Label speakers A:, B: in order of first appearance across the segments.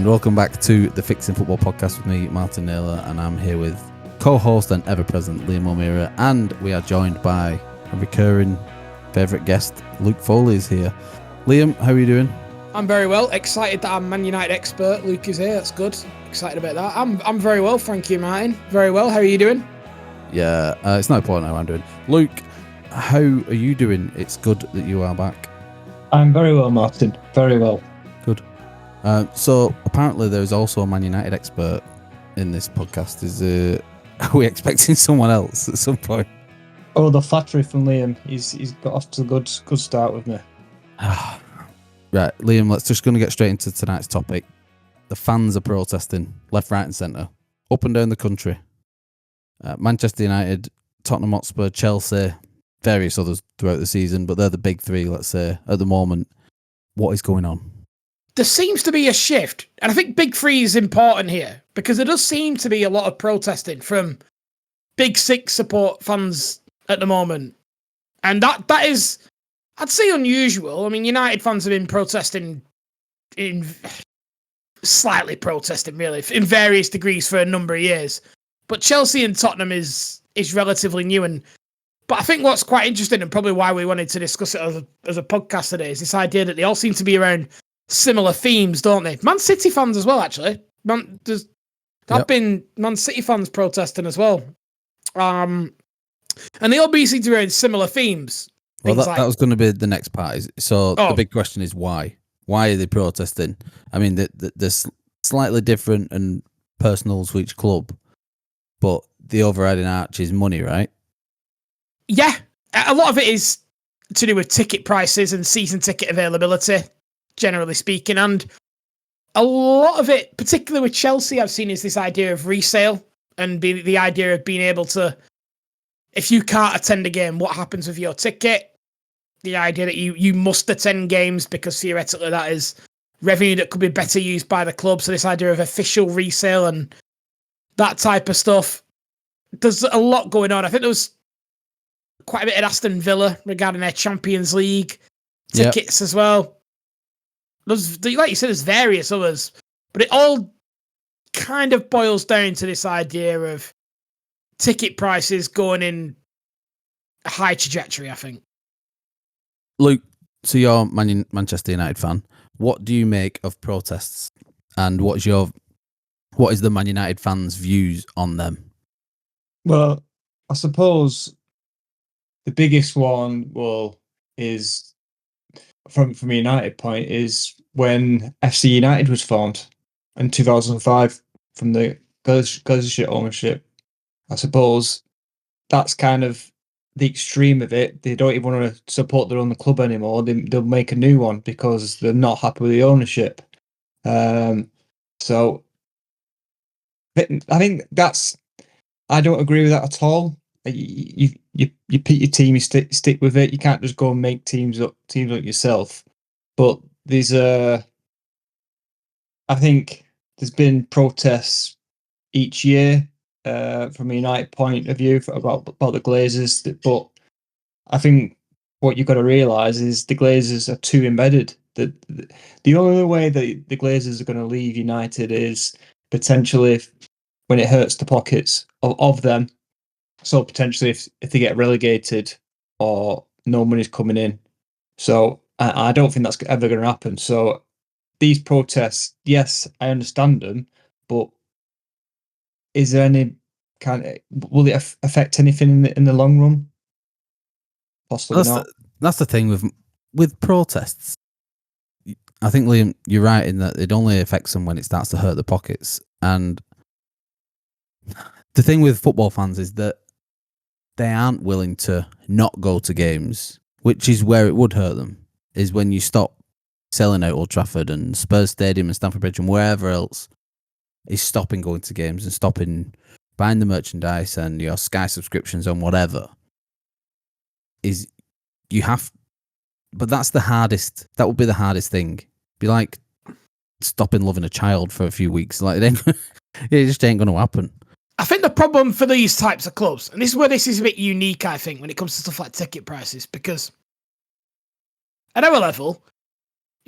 A: welcome back to the Fixing Football podcast with me, Martin Naylor, and I'm here with co-host and ever-present Liam O'Meara, and we are joined by a recurring favourite guest, Luke Foley is here. Liam, how are you doing?
B: I'm very well. Excited that our Man United expert, Luke, is here. That's good. Excited about that. I'm very well, thank you, Martin. Very well. How are you doing?
A: Yeah, it's not important how I'm doing. Luke, how are you doing? It's good that you are back.
C: I'm very well, Martin. Very well.
A: Good. So apparently there's also a Man United expert in this podcast. Are we expecting someone else at some point?
C: Oh, the flattery from Liam. He's got off to a good start with me.
A: Right, Liam, let's just going to get straight into tonight's topic. The fans are protesting left, right and centre, up and down the country. Manchester United, Tottenham Hotspur, Chelsea, various others throughout the season, but they're the big three, let's say, at the moment. What is going on?
B: There seems to be a shift, and I think big three is important here, because there does seem to be a lot of protesting from big six support fans at the moment. And that is, I'd say, unusual. I mean, United fans have been protesting slightly protesting, really, in various degrees for a number of years. But Chelsea and Tottenham is relatively new. But I think what's quite interesting, and probably why we wanted to discuss it as a podcast today, is this idea that they all seem to be around similar themes, don't they? Man City fans as well, actually. There's been Man City fans protesting as well. And they all seem to be around similar themes.
A: Well, that was going to be the next part. The big question is why? Why are they protesting? I mean, they're slightly different and personal to each club, but the overriding arch is money, right?
B: Yeah. A lot of it is to do with ticket prices and season ticket availability, generally speaking. And a lot of it, particularly with Chelsea, I've seen is this idea of resale and the idea of being able to, if you can't attend a game, what happens with your ticket? The idea that you must attend games because theoretically that is revenue that could be better used by the club. So this idea of official resale and that type of stuff. There's a lot going on. I think there was quite a bit at Aston Villa regarding their Champions League tickets as well. There's, like you said, there's various others, but it all kind of boils down to this idea of ticket prices going in a high trajectory, I think.
A: Luke, so you're a Manchester United fan. What do you make of protests? And what is the Man United fans' views on them?
C: Well, I suppose the biggest one is from a United point is when FC United was formed in 2005 from the Glazer ownership. I suppose that's kind of the extreme of it. They don't even want to support their own club anymore. They'll make a new one because they're not happy with the ownership. So I think I don't agree with that at all. You pick your team, you stick with it. You can't just go and make teams up yourself. But I think there's been protests each year from a United point of view about the Glazers. But I think what you've got to realise is the Glazers are too embedded. The only way that the Glazers are going to leave United is potentially when it hurts the pockets of them. So potentially if they get relegated or no money's coming in. So I don't think that's ever going to happen. So these protests, yes, I understand them, but is there any will it affect anything in the long run? Possibly not.
A: That's the thing with protests. I think, Liam, you're right in that it only affects them when it starts to hurt the pockets. And the thing with football fans is that they aren't willing to not go to games, which is where it would hurt them, is when you stop selling out Old Trafford and Spurs Stadium and Stamford Bridge and wherever else is stopping going to games and stopping buying the merchandise and your Sky subscriptions and whatever. But that's the hardest. That would be the hardest thing. Be like stopping loving a child for a few weeks. Like it just ain't going to happen.
B: I think the problem for these types of clubs, and this is where this is a bit unique, I think, when it comes to stuff like ticket prices, because at our level,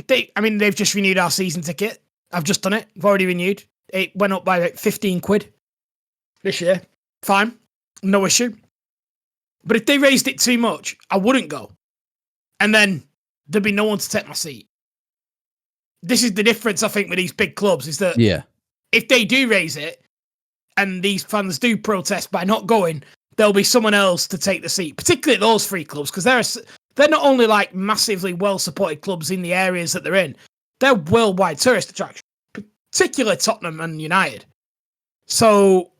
B: they've just renewed our season ticket. I've just done it. I've already renewed. It went up by like 15 quid this year. Fine. No issue. But if they raised it too much, I wouldn't go. And then there'd be no one to take my seat. This is the difference, I think, with these big clubs, is that if they do raise it and these fans do protest by not going, there'll be someone else to take the seat, particularly at those three clubs, because they're not only like massively well-supported clubs in the areas that they're in, they're worldwide tourist attractions, particularly Tottenham and United. So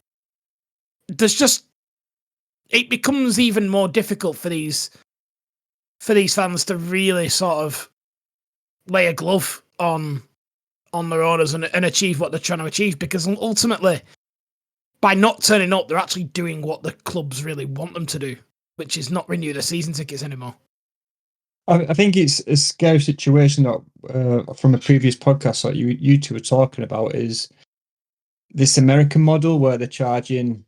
B: there's just, it becomes even more difficult for these fans to really sort of lay a glove on their owners and achieve what they're trying to achieve, because ultimately, by not turning up, they're actually doing what the clubs really want them to do, which is not renew their season tickets anymore.
C: I think it's a scary situation that from a previous podcast that you two were talking about, is this American model where they're charging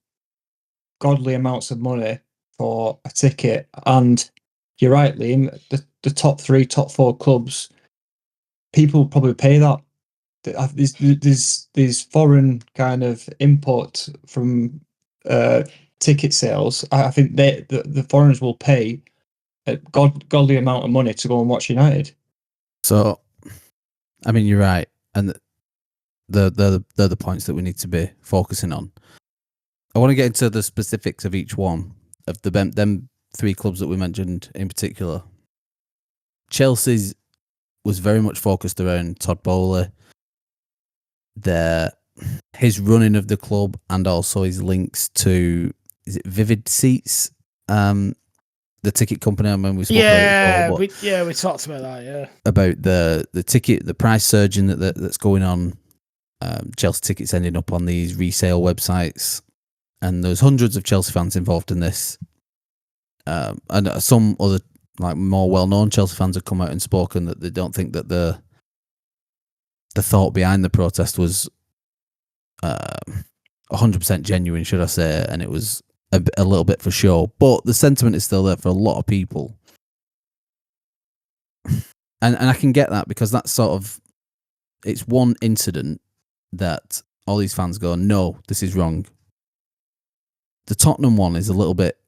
C: godly amounts of money for a ticket. And you're right, Liam, the top 3, top 4 clubs, people probably pay that. There's foreign kind of import from ticket sales. I think the foreigners will pay a godly amount of money to go and watch United.
A: So, I mean, you're right, and they're the points that we need to be focusing on. I want to get into the specifics of each one of them 3 clubs that we mentioned in particular. Chelsea's was very much focused around Todd Bowley, his running of the club, and also his links to, is it Vivid Seats, the ticket company? I mean, we spoke about it before,
B: we talked about that. Yeah,
A: about the ticket, the price surging that's going on. Chelsea tickets ending up on these resale websites, and there's hundreds of Chelsea fans involved in this, and some other like more well-known Chelsea fans have come out and spoken that they don't think that the thought behind the protest was 100% genuine, should I say, and it was a little bit for show. But the sentiment is still there for a lot of people, and I can get that, because that's sort of, it's one incident that all these fans go, no, this is wrong. The Tottenham one is a little bit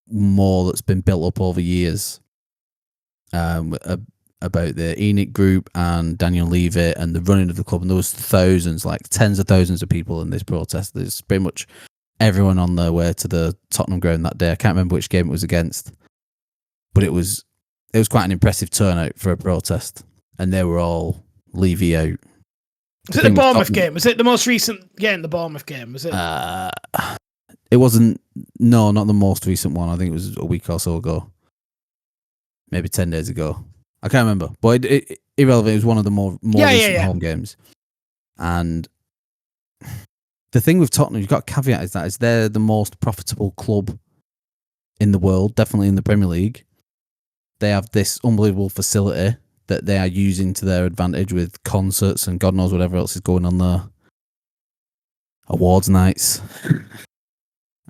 A: more that's been built up over years, about the Enoch group and Daniel Levy and the running of the club, and there was thousands, like tens of thousands of people in this protest. There's pretty much everyone on their way to the Tottenham ground that day. I can't remember which game it was against, but it was quite an impressive turnout for a protest, and they were all Levy out.
B: Was it the Bournemouth game? Was it the most recent game, the Bournemouth game? Was it?
A: It wasn't. No, not the most recent one. I think it was a week or so ago, maybe 10 days ago. I can't remember, but it irrelevant. It was one of the more recent home games. And the thing with Tottenham, you've got to caveat, is they're the most profitable club in the world, definitely in the Premier League. They have this unbelievable facility that they are using to their advantage with concerts and God knows whatever else is going on there. Awards nights.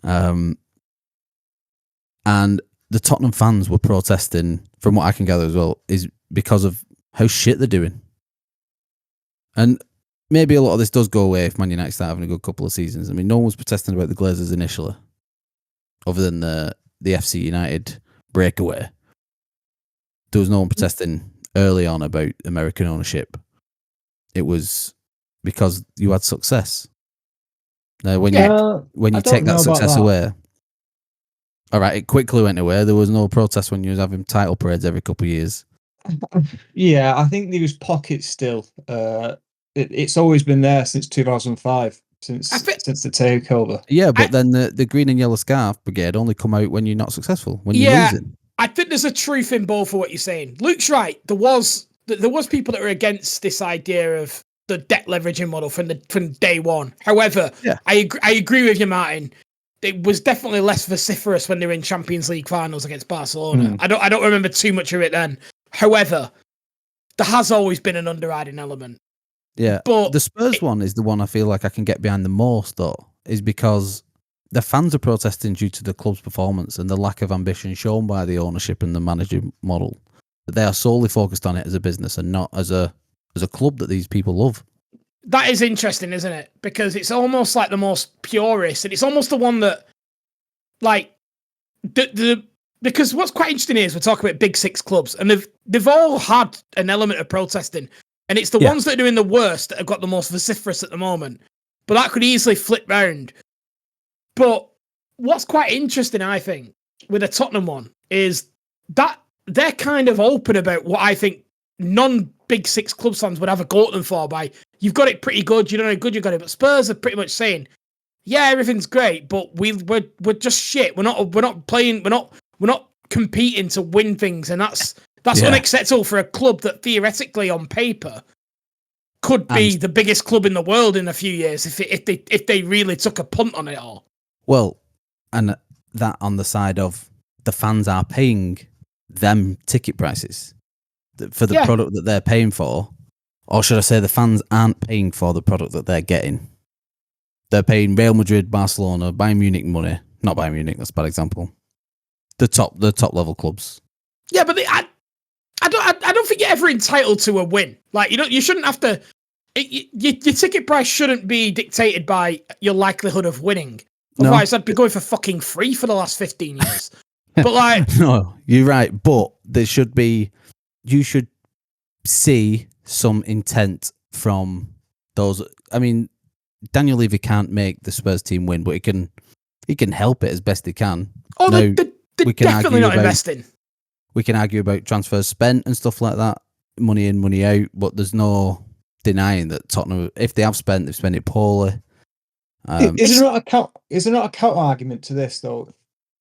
A: And the Tottenham fans were protesting, from what I can gather as well, is because of how shit they're doing. And maybe a lot of this does go away if Man United start having a good couple of seasons. I mean, no one was protesting about the Glazers initially, other than the FC United breakaway. There was no one protesting early on about American ownership. It was because you had success. Now, when you take that success away, all right, it quickly went away. There was no protest when you was having title parades every couple of years.
C: Yeah, I think there was pockets still. It's always been there since 2005, since the takeover.
A: Yeah, but then the green and yellow scarf brigade only come out when you're not successful, when you're losing.
B: I think there's a truth in both of what you're saying. Luke's right. There was people that were against this idea of the debt leveraging model from day one. However, I agree with you, Martin. It was definitely less vociferous when they were in Champions League finals against Barcelona. I don't remember too much of it then. However, there has always been an underriding element.
A: Yeah, but the Spurs one is the one I feel like I can get behind the most, though, is because the fans are protesting due to the club's performance and the lack of ambition shown by the ownership and the manager model. But they are solely focused on it as a business and not as a club that these people love.
B: That is interesting, isn't it? Because it's almost like the most purist, and it's almost the one that, like, because what's quite interesting is we're talking about big six clubs, and they've all had an element of protesting, and it's the ones that are doing the worst that have got the most vociferous at the moment. But that could easily flip round. But what's quite interesting, I think, with the Tottenham one is that they're kind of open about what I think non-big six club fans would have a go at them for. By you've got it pretty good, you know how good you got it. But Spurs are pretty much saying, yeah, everything's great, but we're just shit. We're not playing. We're not competing to win things, and that's unacceptable for a club that theoretically, on paper, could be the biggest club in the world in a few years if they really took a punt on it all.
A: Well, and that on the side of the fans are paying them ticket prices for the product that they're paying for, or should I say the fans aren't paying for the product that they're getting. They're paying Real Madrid, Barcelona, Bayern Munich money. Not Bayern Munich, that's a bad example. The top level clubs.
B: Yeah, but I don't think you're ever entitled to a win. Like, you shouldn't have to. Your ticket price shouldn't be dictated by your likelihood of winning. Otherwise, I'd be going for fucking free for the last 15 years. But like,
A: no, you're right. But there should be. You should see some intent from those. I mean, Daniel Levy can't make the Spurs team win, but he can help it as best he can.
B: Oh, they're definitely not investing.
A: We can argue about transfers spent and stuff like that, money in, money out, but there's no denying that Tottenham, if they have spent, they've spent it poorly.
C: Is there not a counter argument to this though,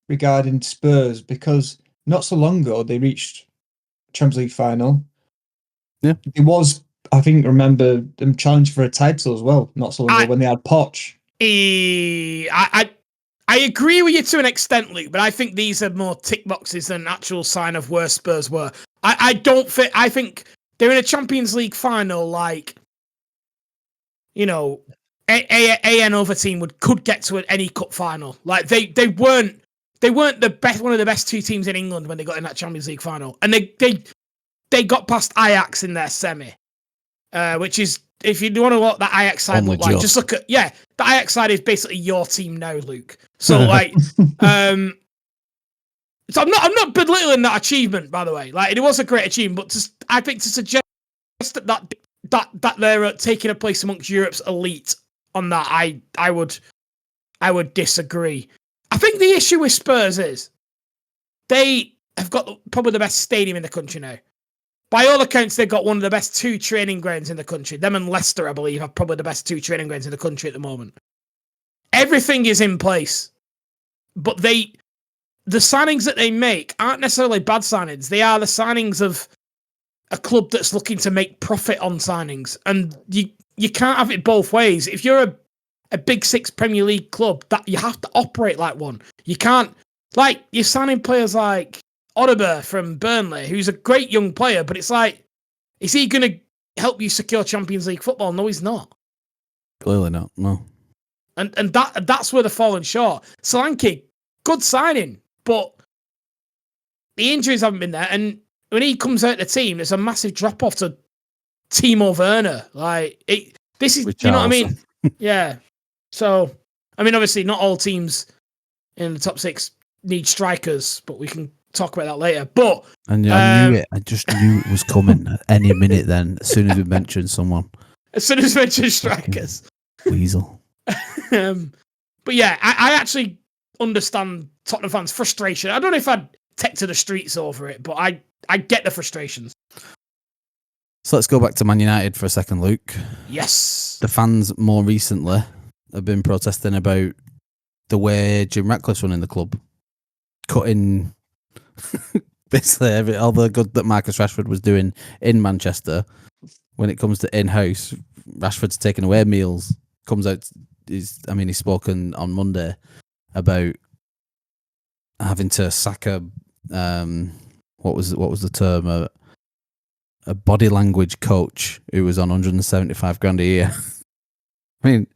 C: regarding Spurs? Because not so long ago they reached Champions League final.
A: Yeah,
C: it was. I think remember them challenged for a title as well. Not so long ago when they had Poch.
B: I agree with you to an extent, Luke, but I think these are more tick boxes than actual sign of where Spurs were. I think they're in a Champions League final, like, you know, an other team could get to any cup final. Like they weren't the best, one of the best two teams in England when they got in that Champions League final, and they got past Ajax in their semi, which is, if you want to know what that Ajax side look like, just look at the Ajax side is basically your team now, Luke. So like, so I'm not belittling that achievement, by the way. Like, it was a great achievement, but I think to suggest that they're taking a place amongst Europe's elite on that, I would disagree. I think the issue with Spurs is they have got probably the best stadium in the country now. By all accounts, they've got one of the best two training grounds in the country. Them and Leicester, I believe, have probably the best two training grounds in the country at the moment. Everything is in place, but the signings that they make aren't necessarily bad signings. They are the signings of a club that's looking to make profit on signings, and you can't have it both ways. If you're a Big Six Premier League club, that you have to operate like one. You can't, like, you're signing players like Odegaard from Burnley, who's a great young player, but it's like, is he going to help you secure Champions League football? No, he's not.
A: Clearly not, no.
B: And that's where they're falling short. Solanke, good signing, but the injuries haven't been there, and when he comes out the team, there's a massive drop-off to Timo Werner. Like, this is, you know what I mean? Yeah. So, I mean, obviously, not all teams in the top six need strikers, but we can talk about that later. But
A: and I knew it. I just knew it was coming at any minute. Then, as soon as we mentioned someone,
B: as soon as we mentioned strikers,
A: weasel.
B: But yeah, I actually understand Tottenham fans' frustration. I don't know if I'd take to the streets over it, but I get the frustrations.
A: So let's go back to Man United for a second, Luke.
B: Yes.
A: The fans more recently have been protesting about the way Jim Ratcliffe's running the club, cutting basically all the good that Marcus Rashford was doing in Manchester. When it comes to in-house, Rashford's taking away meals. Comes out, he's spoken on Monday about having to sack a what was the term, a body language coach who was on 175 grand a year. I mean,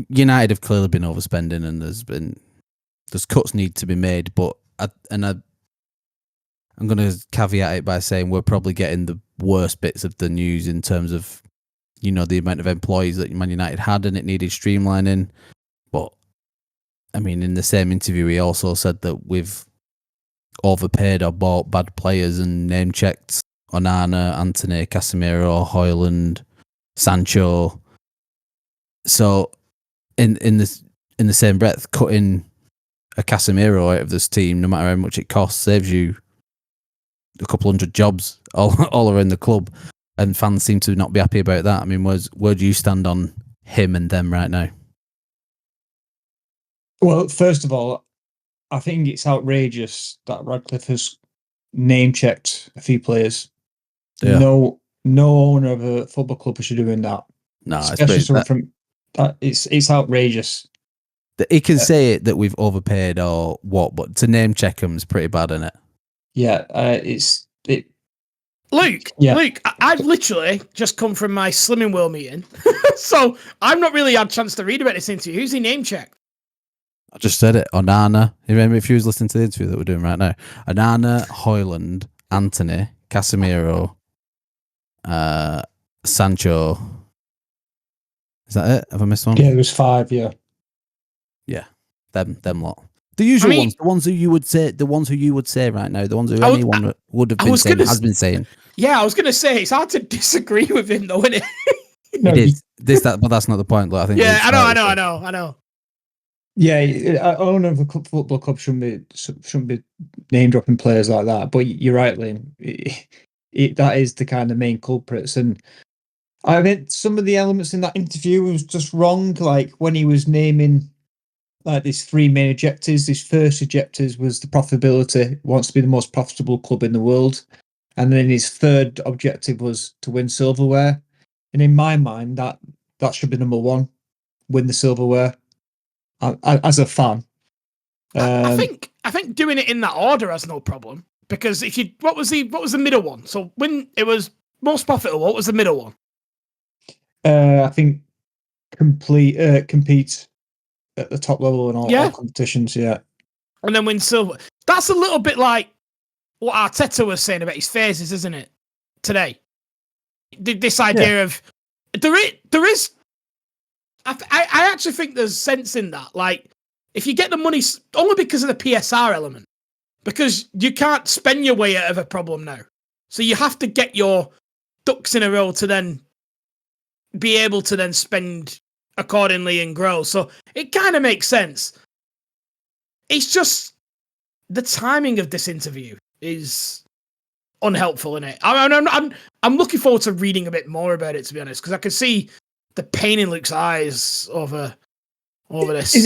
A: United have clearly been overspending, and there's cuts need to be made, but I'm going to caveat it by saying we're probably getting the worst bits of the news in terms of the amount of employees that Man United had, and it needed streamlining. But I mean, in the same interview, he also said that we've overpaid or bought bad players and name checked Onana, Anthony, Casemiro, Højlund, Sancho. So in the same breath, cutting a Casemiro out of this team, no matter how much it costs, saves you a couple hundred jobs all around the club, and fans seem to not be happy about that. I mean, where do you stand on him and them right now?
C: Well, first of all, I think it's outrageous that Radcliffe has name checked a few players.
A: Yeah.
C: No owner of a football club should be doing that.
A: No,
C: especially someone from that. It's outrageous.
A: He can say it that we've overpaid or what, but to name check him is pretty bad, isn't it?
C: Yeah,
B: Luke, I've literally just come from my Slimming World meeting, so I've not really had a chance to read about this interview. Who's he name checked?
A: I just said it. Onana. You remember if you was listening to the interview that we're doing right now? Onana, Højlund, Anthony, Casemiro, Sancho. Is that it? Have I missed one?
C: Yeah, there was 5. Yeah.
A: Yeah, them lot. The usual ones, the ones who you would say right now, the ones who anyone would have been saying, has been saying.
B: Yeah, I was going to say, it's hard to disagree with him though, isn't it?
A: No, it is. But that's not the point. Like, I think.
B: Yeah, I know.
C: Yeah, owner of a football club shouldn't be name dropping players like that. But you're right, Liam. That is the kind of main culprits, and I mean some of the elements in that interview was just wrong. Like when he was naming like these 3 main objectives. His first objective was the profitability. He wants to be the most profitable club in the world, and then his third objective was to win silverware. And in my mind, that should be number 1: win the silverware. As a fan,
B: I think doing it in that order has no problem, because if you what was the middle one? So when it was most profitable, what was the middle one?
C: I think compete at the top level in all competitions. Yeah,
B: and then win silver. That's a little bit like what Arteta was saying about his phases, isn't it? Today, this idea of there is. I actually think there's sense in that. Like, if you get the money only because of the PSR element, because you can't spend your way out of a problem now, so you have to get your ducks in a row to then be able to then spend accordingly and grow. So it kind of makes sense. It's just the timing of this interview is unhelpful, in it. I'm looking forward to reading a bit more about it, to be honest, because I can see the pain in Luke's eyes over this.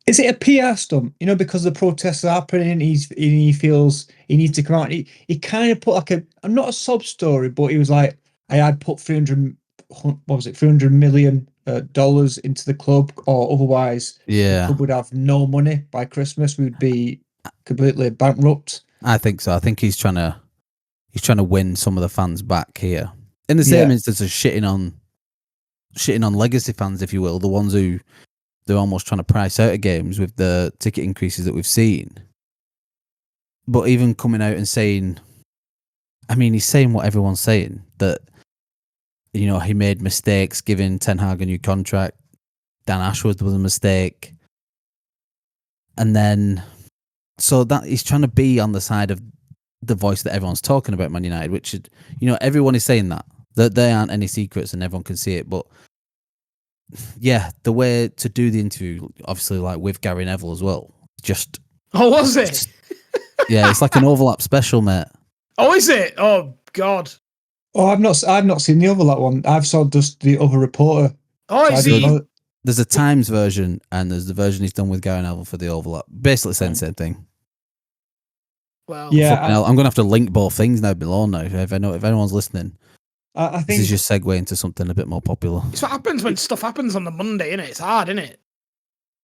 C: Is it a PR stunt? Because the protests are happening, he feels he needs to come out. He kind of put like I'm not a sob story, but he was like, I had put $300 million dollars into the club, or otherwise the club would have no money by Christmas. We'd be completely bankrupt.
A: I think so. I think he's trying to win some of the fans back here. In the same instance of shitting on legacy fans, if you will, the ones who they're almost trying to price out of games with the ticket increases that we've seen. But even coming out and saying, I mean, he's saying what everyone's saying, that, he made mistakes giving Ten Hag a new contract. Dan Ashworth was a mistake. And then, so that he's trying to be on the side of the voice that everyone's talking about Man United, which, everyone is saying that there aren't any secrets and everyone can see it. But yeah, the way to do the interview, obviously, like with Gary Neville as well, just...
B: Oh, was it?
A: Yeah, it's like an overlap special, mate.
B: Oh, is it? Oh, God.
C: Oh, I've not seen the overlap one. I've saw just the other reporter.
B: Oh, is he?
A: There's a Times version, and there's the version he's done with Gary Neville for the overlap. Basically saying the same thing.
B: Well,
A: yeah, I'm going to have to link both things now below now. If anyone's listening,
C: I think
A: this is just segue into something a bit more popular.
B: It's what happens when stuff happens on the Monday, innit? It's hard, innit?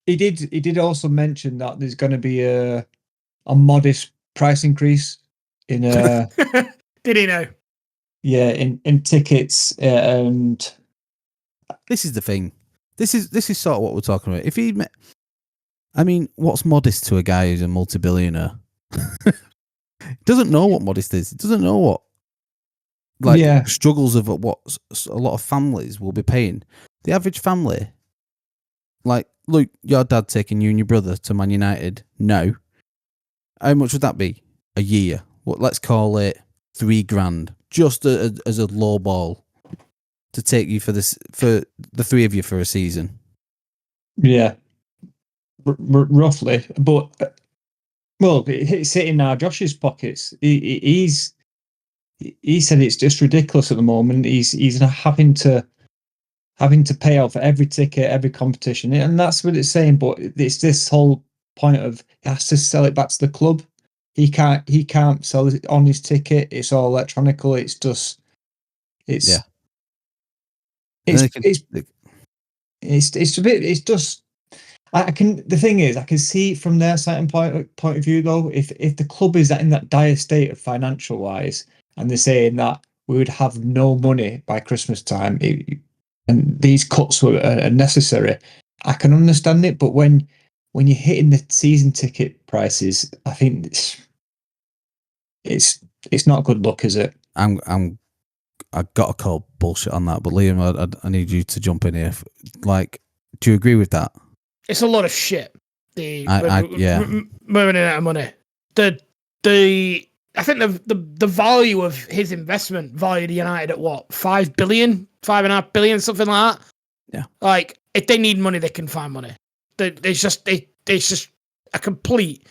C: He did also mention that there's going to be a modest price increase in
B: Did he know?
C: Yeah, in tickets, and
A: this is the thing. This is sort of what we're talking about. If he, I mean, what's modest to a guy who's a multi-billionaire? He doesn't know what modest is. He doesn't know what like struggles of what a lot of families will be paying. The average family, like, look, your dad taking you and your brother to Man United. No, how much would that be a year? What, let's call it $3,000, just as a low ball to take you for the three of you for a season.
C: Yeah, roughly. But well, it's sitting now Josh's pockets. He said it's just ridiculous at the moment. He's having to pay out for every ticket, every competition, and that's what it's saying. But it's this whole point of he has to sell it back to the club. He can't sell it on his ticket. It's all electronical. It's just it's
A: Yeah.
C: it's a bit. It's just I can. The thing is, I can see from their certain point of view though. If the club is in that dire state of financial wise, and they're saying that we would have no money by Christmas time, and these cuts were necessary, I can understand it. But when you're hitting the season ticket prices, I think it's not good luck, is it?
A: I got to call bullshit on that, but Liam, I need you to jump in here. Like, do you agree with that?
B: It's a lot of shit. Running out of money. I think the value of his investment valued United at what, 5 billion, 5.5 billion, something like that.
A: Yeah.
B: Like, if they need money, they can find money. It's just a complete.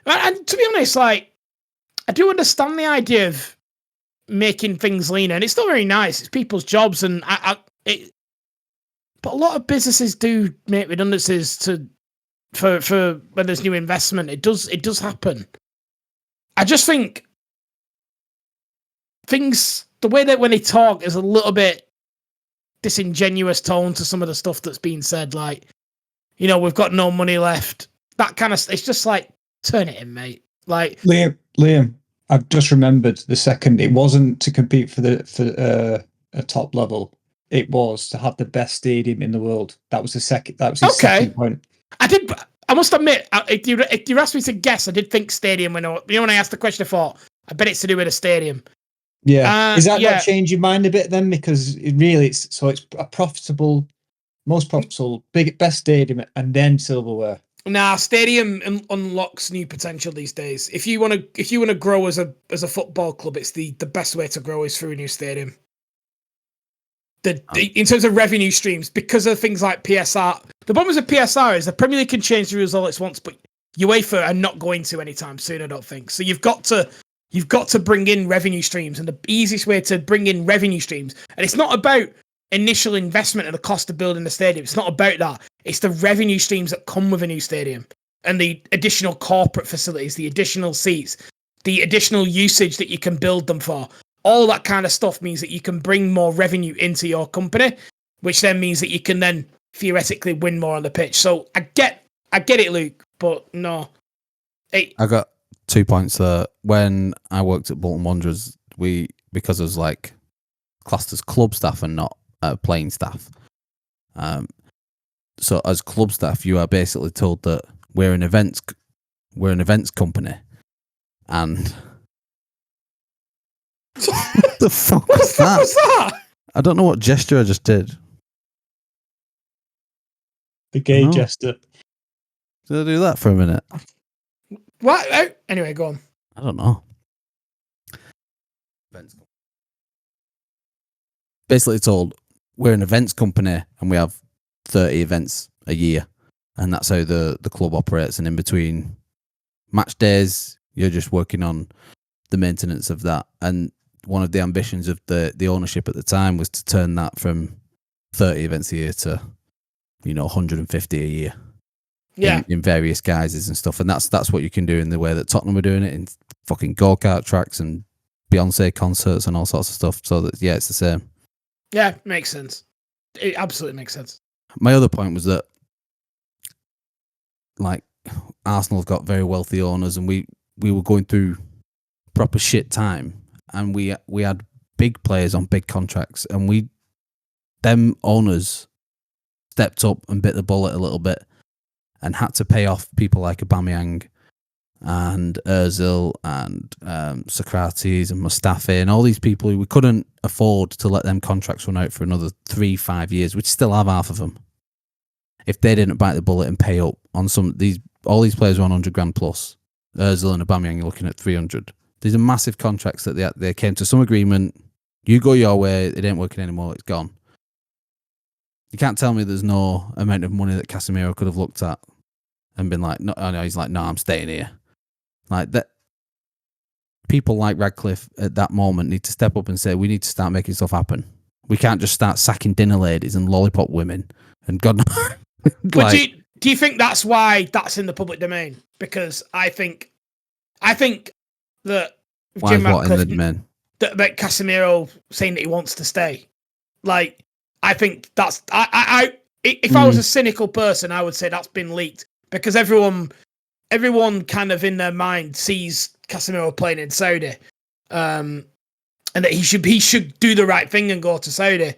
B: And to be honest, like, I do understand the idea of making things leaner, and it's still very nice. It's people's jobs, and but a lot of businesses do make redundancies for when there's new investment. It does happen. I just think the way that when they talk is a little bit disingenuous tone to some of the stuff that's being said. Like, you know, we've got no money left. That kind of. It's just like, turn it in, mate. Like,
C: Liam, I've just remembered the second. It wasn't to compete for a top level. It was to have the best stadium in the world. That was the second. That was his second point.
B: I must admit, if you asked me to guess, I did think stadium when I asked the question. I thought, I bet it's to do with a stadium.
C: Yeah, is that not change your mind a bit then? Because it's a profitable, most profitable, best stadium, and then silverware.
B: Nah, stadium unlocks new potential these days. If you want to grow as a football club, it's the best way to grow is through a new stadium. In terms of revenue streams, because of things like PSR. The problem with PSR is the Premier League can change the rules all it wants, but UEFA are not going to anytime soon, I don't think. So you've got to bring in revenue streams, and the easiest way to bring in revenue streams, and it's not about initial investment and the cost of building the stadium. It's not about that. It's the revenue streams that come with a new stadium and the additional corporate facilities, the additional seats, the additional usage that you can build them for. All that kind of stuff means that you can bring more revenue into your company, which then means that you can then theoretically win more on the pitch. So I get it, Luke, but no.
A: I got 2 points there. When I worked at Bolton Wanderers, because I was like classed as club staff and not playing staff. So as club staff, you are basically told that we're an events company, and what the fuck was that? I don't know what gesture I just did.
C: The gay gesture.
A: Did I do that for a minute?
B: What? Anyway, go on.
A: I don't know. Basically told we're an events company and we have 30 events a year, and that's how the club operates. And in between match days, you're just working on the maintenance of that. And one of the ambitions of the ownership at the time was to turn that from 30 events a year to 150 a year.
B: Yeah,
A: in various guises and stuff. And that's what you can do in the way that Tottenham are doing it, in fucking go-kart tracks and Beyonce concerts and all sorts of stuff. So that, yeah, it's the same.
B: Yeah, makes sense. It absolutely makes sense.
A: My other point was that, like, Arsenal's got very wealthy owners, and we were going through proper shit time, and we had big players on big contracts, and them owners stepped up and bit the bullet a little bit and had to pay off people like Aubameyang and Ozil and Socrates and Mustafi and all these people who we couldn't afford to let them contracts run out for another 3-5 years, which still have half of them. If they didn't bite the bullet and pay up on all these players were on 100 grand plus. Ozil and Aubameyang, you're looking at 300. These are massive contracts that they came to some agreement. You go your way, it ain't working anymore, it's gone. You can't tell me there's no amount of money that Casemiro could have looked at and been like, no, he's like, no, I'm staying here. Like that. People like Radcliffe at that moment need to step up and say, we need to start making stuff happen. We can't just start sacking dinner ladies and lollipop women and God knows.
B: But do you think that's why that's in the public domain? Because I think that Jim Ratcliffe, that Casemiro saying that he wants to stay, like I think that's if I was a cynical person, I would say that's been leaked because everyone kind of in their mind sees Casemiro playing in Saudi, and that he should do the right thing and go to Saudi,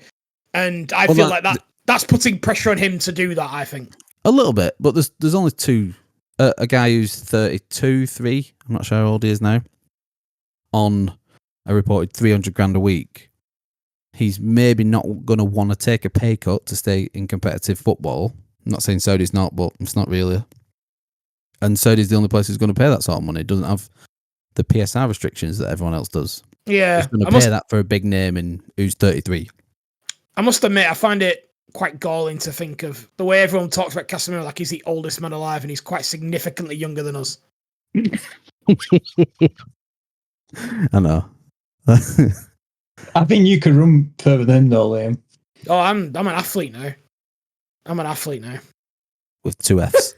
B: and I feel like that's putting pressure on him to do that. I think
A: a little bit, but there's only two. A guy who's 32, 3, I'm not sure how old he is now, on a reported 300 grand a week. He's maybe not going to want to take a pay cut to stay in competitive football. I'm not saying Saudi's not, but it's not really. And Saudi's the only place who's going to pay that sort of money. It doesn't have the PSR restrictions that everyone else does.
B: Yeah.
A: It's going to pay that for a big name and who's 33.
B: I must admit, I find it quite galling to think of the way everyone talks about Casemiro like he's the oldest man alive and he's quite significantly younger than us.
A: I know.
C: I think you could run further than though, Liam.
B: Oh, I'm an athlete now.
A: With 2 Fs.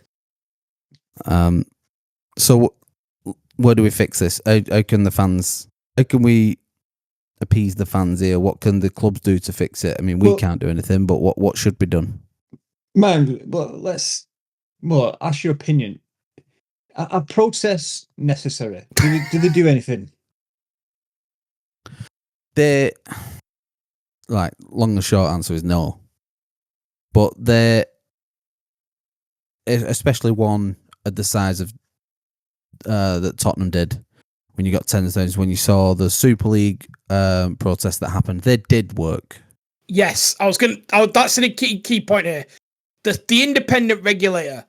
A: So where do we fix this? How can we appease the fans here? What can the clubs do to fix it? I mean, we can't do anything, but what should be done?
C: Man, well, ask your opinion. Are protests necessary? Do they do anything?
A: Long and short answer is no. But they're, especially one at the size of that Tottenham did, when you got 10,000, when you saw the Super League protest that happened, they did work.
B: Yes, that's a key point here. The independent regulator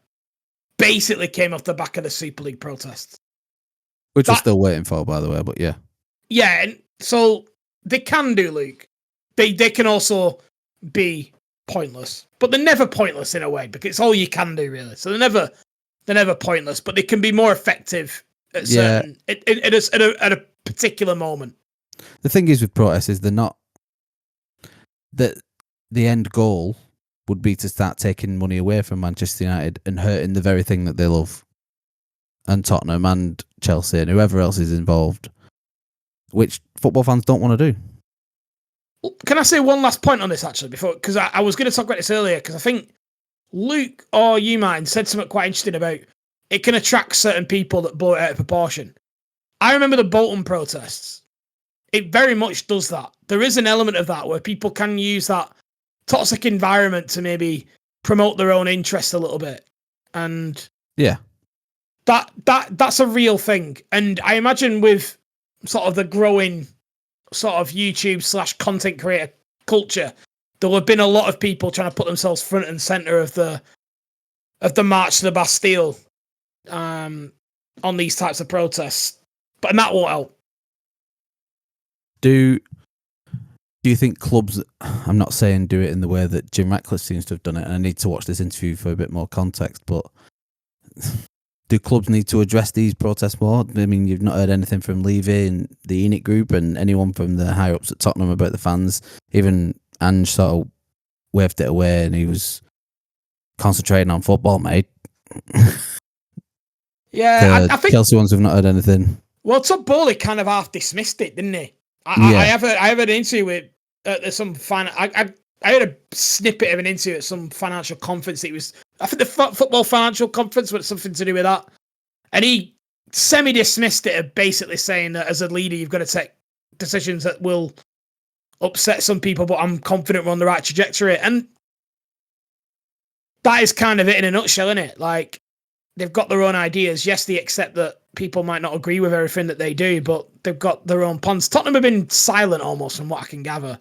B: basically came off the back of the Super League protests.
A: Which we're still waiting for, by the way, but yeah. Yeah,
B: and so they can do, Luke. They can also be pointless. But they're never pointless in a way, because it's all you can do, really. So they're never pointless, but they can be more effective at certain at a particular moment.
A: The thing is with protests is they're not that the end goal would be to start taking money away from Manchester United and hurting the very thing that they love, and Tottenham and Chelsea and whoever else is involved, which football fans don't want to do.
B: Can I say one last point on this actually before? Because I was going to talk about this earlier because I think Luke or you might said something quite interesting about it can attract certain people that blow it out of proportion. I remember the Bolton protests. It very much does that. There is an element of that where people can use that toxic environment to maybe promote their own interests a little bit. And
A: yeah,
B: that's a real thing. And I imagine with sort of the growing sort of YouTube/content creator culture, there have been a lot of people trying to put themselves front and center of the March to the Bastille on these types of protests. But that won't help.
A: Do you think clubs, I'm not saying do it in the way that Jim Ratcliffe seems to have done it, and I need to watch this interview for a bit more context, but do clubs need to address these protests more? I mean, you've not heard anything from Levy and the Enoch group and anyone from the higher ups at Tottenham about the fans. Even Ange sort of waved it away and he was concentrating on football, mate.
B: Yeah, I think
A: Chelsea ones have not heard anything.
B: Well, Todd Bowley kind of half dismissed it, didn't he? I have an interview with some I heard a snippet of an interview at some financial conference. It was, I think, the football financial conference, but something to do with that. And he semi-dismissed it of basically saying that as a leader, you've got to take decisions that will upset some people, but I'm confident we're on the right trajectory. And that is kind of it in a nutshell, isn't it? Like, they've got their own ideas. Yes, they accept that people might not agree with everything that they do, but they've got their own plans. Tottenham have been silent almost from what I can gather.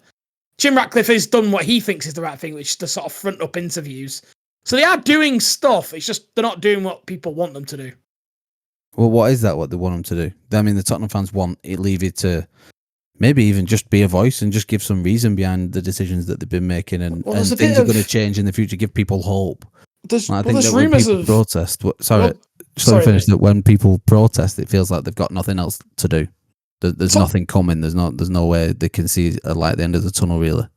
B: Jim Ratcliffe has done what he thinks is the right thing, which is to sort of front up interviews. So they are doing stuff. It's just they're not doing what people want them to do.
A: Well, what is that? What they want them to do? I mean, the Tottenham fans want it Levy to maybe even just be a voice and just give some reason behind the decisions that they've been making, and things are going to change in the future. Give people hope. I think that when people protest, that when people protest, it feels like they've got nothing else to do. There's nothing coming. There's no way they can see a light at the end of the tunnel, really.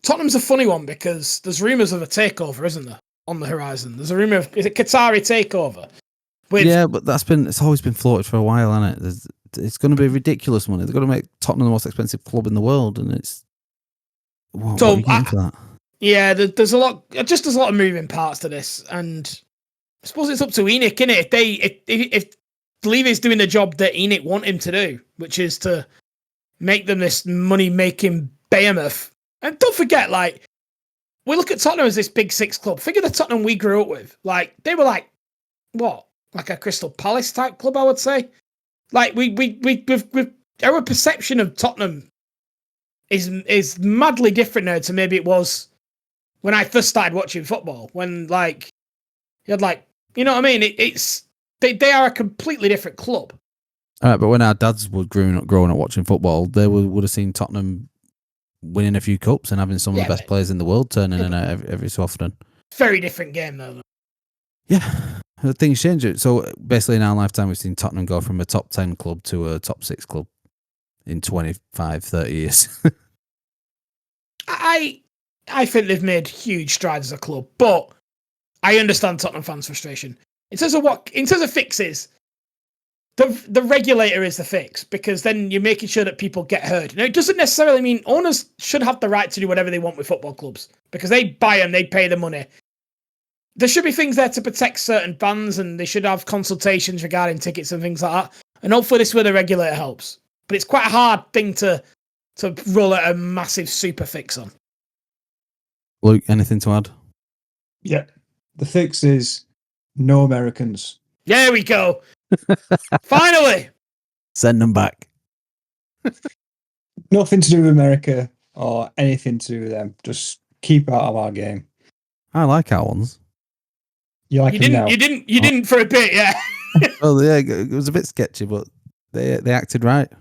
B: Tottenham's a funny one because there's rumours of a takeover, isn't there, on the horizon? There's a rumour of, is it Qatari takeover?
A: Yeah, but it's always been floated for a while, hasn't it? It's going to be ridiculous money. They're going to make Tottenham the most expensive club in the world, and it's what are you getting for that?
B: Yeah, there's a lot of moving parts to this, and I suppose it's up to ENIC, innit? If Levy's doing the job that ENIC want him to do, which is to make them this money-making behemoth. And don't forget, like, we look at Tottenham as this big six club. Figure the Tottenham we grew up with. Like, they were like, what? Like a Crystal Palace type club, I would say. Like, our perception of Tottenham is madly different now to maybe it was when I first started watching football. When, like, you had, like, you know what I mean? They are a completely different club.
A: All right, but when our dads were growing up watching football, they would have seen Tottenham winning a few cups and having some of the best players in the world turning in every so often.
B: Very different game, though.
A: Yeah, things change. So basically, in our lifetime, we've seen Tottenham go from a top 10 club to a top 6 club in 25, 30 years.
B: I think they've made huge strides as a club, but I understand Tottenham fans' frustration. In terms of fixes, the regulator is the fix, because then you're making sure that people get heard. Now, it doesn't necessarily mean owners should have the right to do whatever they want with football clubs, because they buy them, they pay the money. There should be things there to protect certain fans, and they should have consultations regarding tickets and things like that. And hopefully this is where the regulator helps. But it's quite a hard thing to roll out a massive super fix on.
A: Luke, anything to add?
C: Yeah. The fix is no Americans.
B: There we go. Finally.
A: Send them back.
C: Nothing to do with America or anything to do with them. Just keep out of our game.
A: I like our ones.
C: You like them now?
B: You didn't for a bit, yeah.
A: Well, yeah, it was a bit sketchy, but they acted right.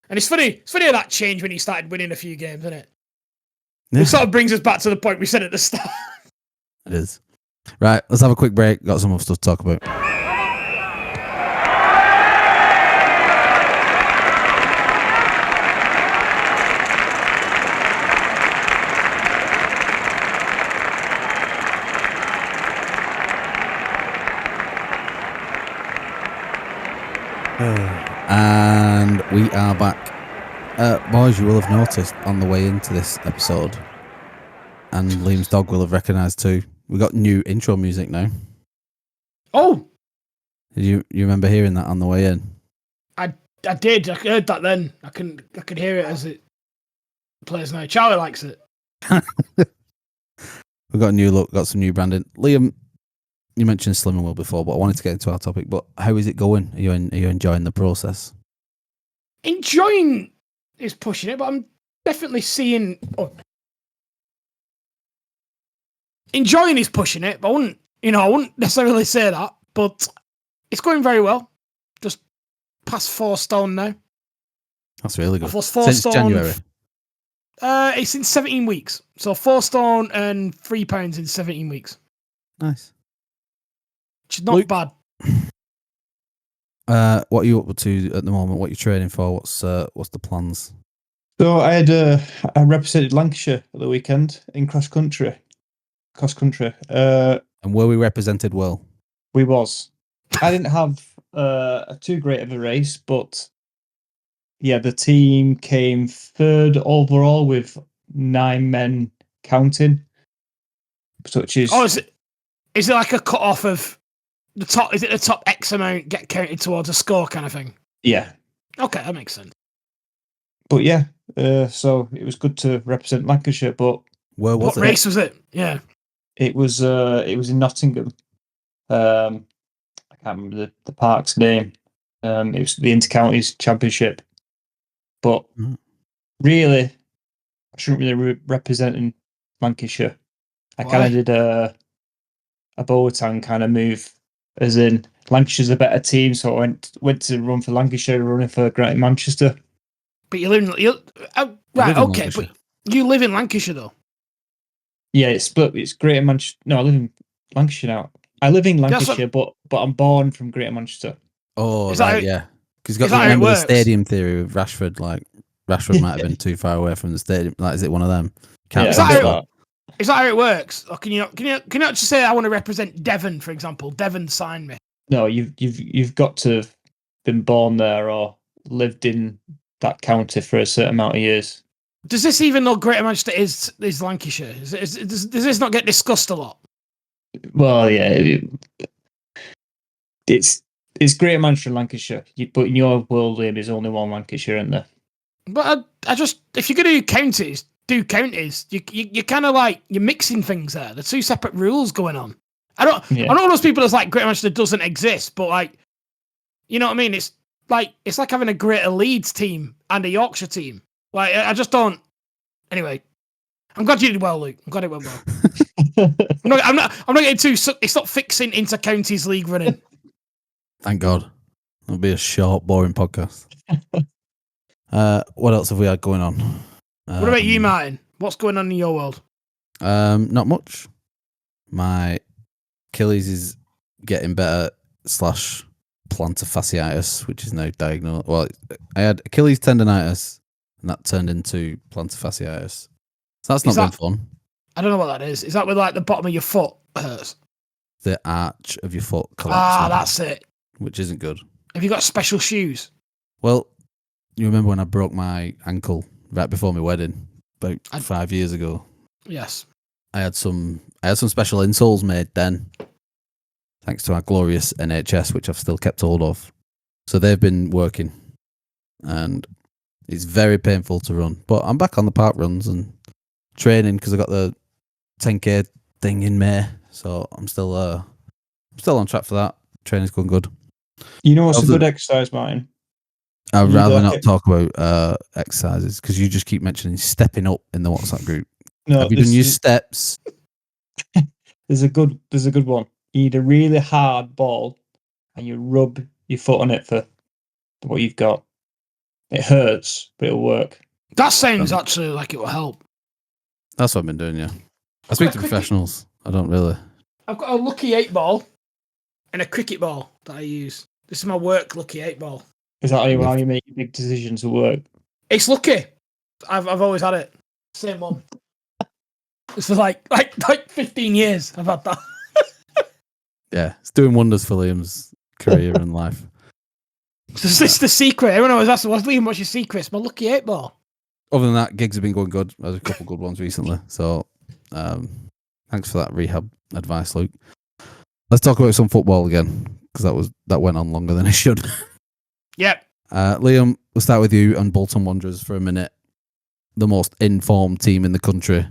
B: And it's funny how that changed when he started winning a few games, isn't it?
A: Yeah.
B: It sort of brings us back to the point we said at the start.
A: It is. Right, let's have a quick break. Got some other stuff to talk about. And we are back. Boys, you will have noticed on the way into this episode, and Liam's dog will have recognised too, we got new intro music now.
B: Oh!
A: Did you remember hearing that on the way in?
B: I did. I heard that then. I could hear it as it plays now. Charlie likes it.
A: We've got a new look, got some new branding. Liam, you mentioned Slim and Will before, but I wanted to get into our topic. But how is it going? Are you enjoying the process?
B: Enjoying is pushing it, but I'm definitely seeing. Enjoying is pushing it, but I wouldn't necessarily say that. But it's going very well. Just past 4 stone now.
A: That's really good.
B: I've lost 4
A: Since
B: stone.
A: January.
B: It's in 17 weeks. So 4 stone and £3 in 17 weeks.
A: Nice.
B: Which is not
A: Luke,
B: bad.
A: What are you up to at the moment? What are you training for? What's the plans?
C: So I represented Lancashire at the weekend in cross country.
A: And were we represented well?
C: We was. I didn't have a too great of a race, but yeah, the team came 3rd overall with 9 men counting. Which is
B: is it like a cut off of the top? Is it the top X amount get counted towards a score kind of thing?
C: Yeah.
B: Okay, that makes sense.
C: But yeah, so it was good to represent Lancashire. But
B: what race was it? Yeah,
C: it was in Nottingham. can't remember the park's name. It was the Intercounties Championship. But really, I shouldn't really representing Lancashire. I kind of did a Boateng kind of move, as in Lancashire's a better team, so I went to run for Lancashire, running for Greater Manchester.
B: But you live in right, okay, but you live in Lancashire though.
C: Yeah, it's split. It's Greater Manchester. No, I live in Lancashire now. I live in Lancashire, but I'm born from Greater Manchester.
A: Oh, right, yeah. Because you've got to remember the stadium theory with Rashford. Like, Rashford might have been too far away from the stadium. Like, is it one of them?
B: Is that how it works? Or can you not just say I want to represent Devon, for example? Devon signed me.
C: No, you've got to have been born there or lived in that county for a certain amount of years.
B: Does this even know Greater Manchester is Lancashire? Does this not get discussed a lot?
C: Well, yeah, it's Greater Manchester and Lancashire, but in your world, there's only one Lancashire, isn't there?
B: But I just, if you're going to do counties. You kind of like, you're mixing things there. There's two separate rules going on. I'm not one of those people that's like Greater Manchester doesn't exist, but like, you know what I mean? It's like having a Greater Leeds team and a Yorkshire team. Like, I just don't. Anyway, I'm glad you did well, Luke. I'm glad it went well. I'm not getting too. It's not fixing inter-counties league running.
A: Thank God. It'll be a short, boring podcast. What else have we had going on?
B: What about you, Martin? What's going on in your world?
A: Not much. My Achilles is getting better / plantar fasciitis, which is now diagnosed. Well, I had Achilles tendonitis, and that turned into plantar fasciitis. So that's not been fun.
B: I don't know what that is. Is that where like the bottom of your foot hurts?
A: The arch of your foot collapsing.
B: That's it.
A: Which isn't good.
B: Have you got special shoes?
A: Well, you remember when I broke my ankle right before my wedding about 5 years ago?
B: Yes.
A: I had some special insoles made then, thanks to our glorious NHS, which I've still kept hold of. So they've been working, and it's very painful to run. But I'm back on the park runs and training because I got the 10K thing in May. So I'm still on track for that. Training's going good.
C: You know what's a good exercise, Martin?
A: I'd rather not talk about exercises because you just keep mentioning stepping up in the WhatsApp group.
C: No,
A: have you done your steps?
C: There's a good one. You need a really hard ball, and you rub your foot on it for what you've got. It hurts, but it'll work.
B: That sounds actually like it will help.
A: That's what I've been doing. Yeah, I speak to professionals. I don't really.
B: I've got a Lucky 8 ball and a cricket ball that I use. This is my work Lucky 8 ball.
C: Is that how you make your big decisions at work?
B: It's Lucky. I've always had it. Same one. It's for like 15 years I've had that.
A: Yeah, it's doing wonders for Liam's career and life.
B: Is this the secret? Everyone always asks, Liam, what's your secret? It's my Lucky 8 ball.
A: Other than that, gigs have been going good. There's a couple good ones recently. So thanks for that rehab advice, Luke. Let's talk about some football again, because that went on longer than it should.
B: Yep.
A: Liam, we'll start with you and Bolton Wanderers for a minute. The most informed team in the country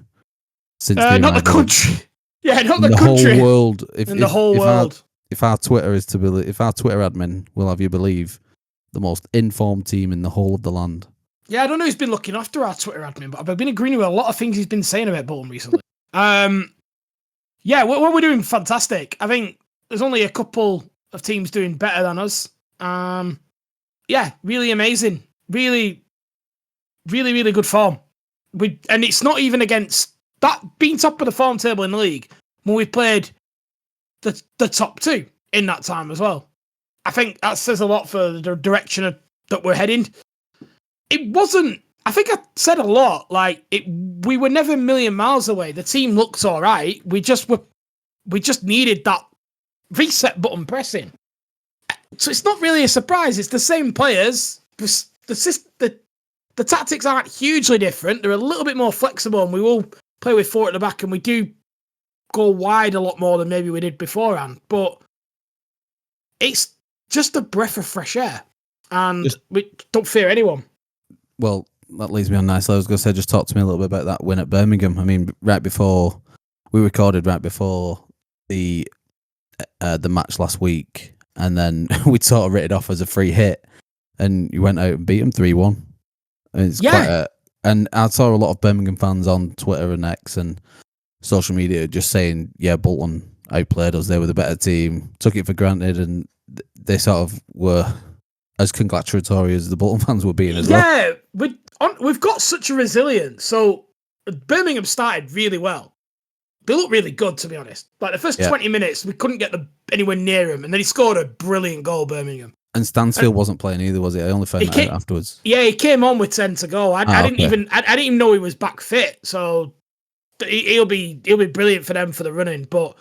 A: since
B: not the country. Yeah, not the
A: The
B: country.
A: whole world.
B: The whole world.
A: If our Twitter admin will have you believe, the most informed team in the whole of the land.
B: Yeah, I don't know who's been looking after our Twitter admin, but I've been agreeing with a lot of things he's been saying about Bolton recently. Yeah, we're doing fantastic. I think there's only a couple of teams doing better than us. Yeah, really amazing. Really, really, really good form. And it's not even against that being top of the form table in the league when we played the top two in that time as well. I think that says a lot for the direction that we're heading. It wasn't. I think I said a lot. Like we were never a million miles away. The team looked all right. We just needed that reset button pressing. So it's not really a surprise. It's the same players. The tactics aren't hugely different. They're a little bit more flexible, and we will play with four at the back, and we do go wide a lot more than maybe we did beforehand. But it's just a breath of fresh air, and we don't fear anyone. Well,
A: that leads me on nicely. I was going to say, just talk to me a little bit about that win at Birmingham. I mean, right before the match last week, and then we'd sort of written it off as a free hit, and you went out and beat them 3-1. And it's and I saw a lot of Birmingham fans on Twitter and X and social media just saying, yeah, Bolton outplayed us. They were the better team, took it for granted, and they sort of were as congratulatory as the Bolton fans were being as well.
B: Yeah, we've got such a resilience. So Birmingham started really well. They looked really good, to be honest. Like the first 20 minutes, we couldn't get anywhere near him, and then he scored a brilliant goal, Birmingham.
A: And Stansfield wasn't playing either, was he? I only found that out afterwards.
B: Yeah, he came on with 10 to go. I didn't even know he was back fit. So he'll be brilliant for them for the running. But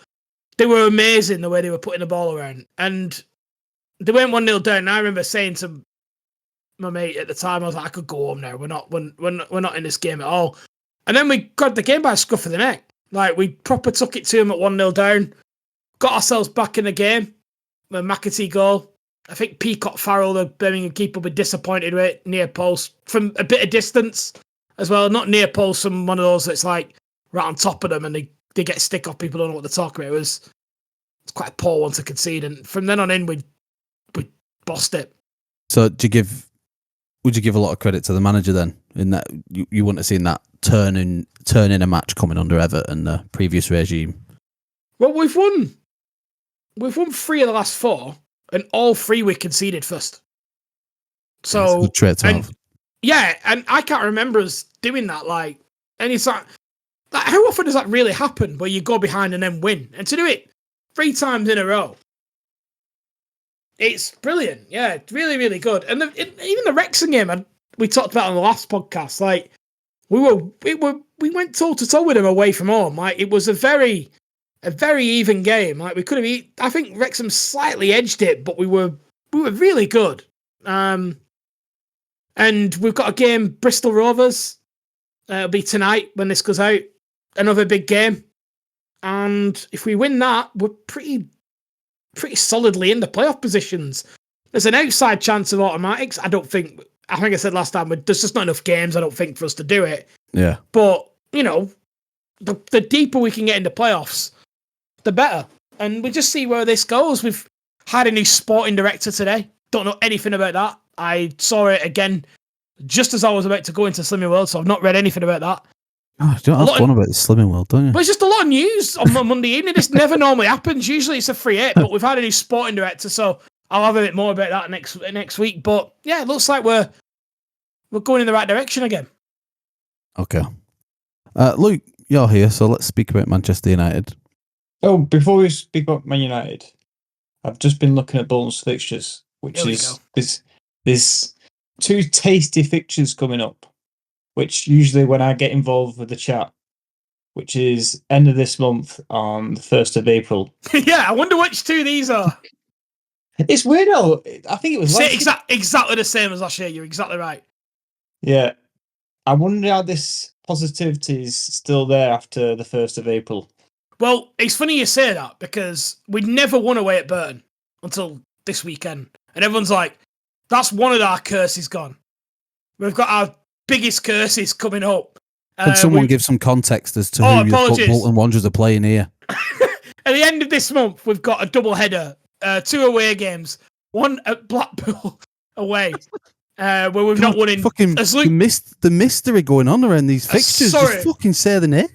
B: they were amazing the way they were putting the ball around, and they went 1-0 down. And I remember saying to my mate at the time, I was like, I could go home now. We're not in this game at all. And then we got the game by a scruff of the neck. Like we proper took it to him at 1-0 down, got ourselves back in the game. The McAtee goal. I think Peacock Farrell, the Birmingham keeper, will be disappointed with it, near post from a bit of distance as well. Not near post, from one of those that's like right on top of them, and they get stick off. People don't know what they're talking about. It's quite a poor one to concede, and from then on in, we bossed it.
A: So would you give a lot of credit to the manager then, in that you wouldn't have seen that turn in a match coming under Everton, the previous regime?
B: Well, we've won 3 of the last 4. And all 3 we conceded first. So,
A: it's a good trait to have.
B: Yeah, and I can't remember us doing that. And it's like, how often does that really happen where you go behind and then win? And to do it 3 times in a row, it's brilliant. Yeah, it's really, really good. And even the Wrexham game we talked about on the last podcast, like we went toe to toe with them away from home. Like it was a very even game. Like we could have. I think Wrexham slightly edged it, but we were really good. And we've got a game, Bristol Rovers. It'll be tonight when this goes out. Another big game, and if we win that, we're pretty solidly in the playoff positions. There's an outside chance of automatics. I think I said last time, there's just not enough games, I don't think, for us to do it.
A: Yeah.
B: But the deeper we can get into playoffs, the better. And we just see where this goes. We've had a new sporting director today. Don't know anything about that. I saw it again just as I was about to go into Slimming World, so I've not read anything about that.
A: Oh, you don't have fun about the Slimming World, don't you?
B: But it's just a lot of news on Monday evening. This never normally happens. Usually it's a free hit, but we've had a new sporting director, so I'll have a bit more about that next week. But yeah, it looks like we're going in the right direction again.
A: Okay. Luke, you're here, so let's speak about Manchester United.
C: Oh, before we speak about Man United, I've just been looking at Bolton's fixtures, which is there's 2 tasty fixtures coming up, which usually when I get involved with the chat, which is end of this month on the 1st of April.
B: Yeah, I wonder which 2 these are.
C: It's weird though. I think it was
B: exactly the same as last year. You're exactly right.
C: Yeah. I wonder how this positivity is still there after the 1st of April.
B: Well, it's funny you say that because we never won away at Burton until this weekend. And everyone's like, that's one of our curses gone. We've got our biggest curses coming up.
A: Can someone give some context as to who the Bolton Wanderers are playing here?
B: At the end of this month, we've got a double header, 2 away games, 1 at Blackpool away, where we've not won in.
A: Fucking the mystery going on around these fixtures. Just fucking say the name.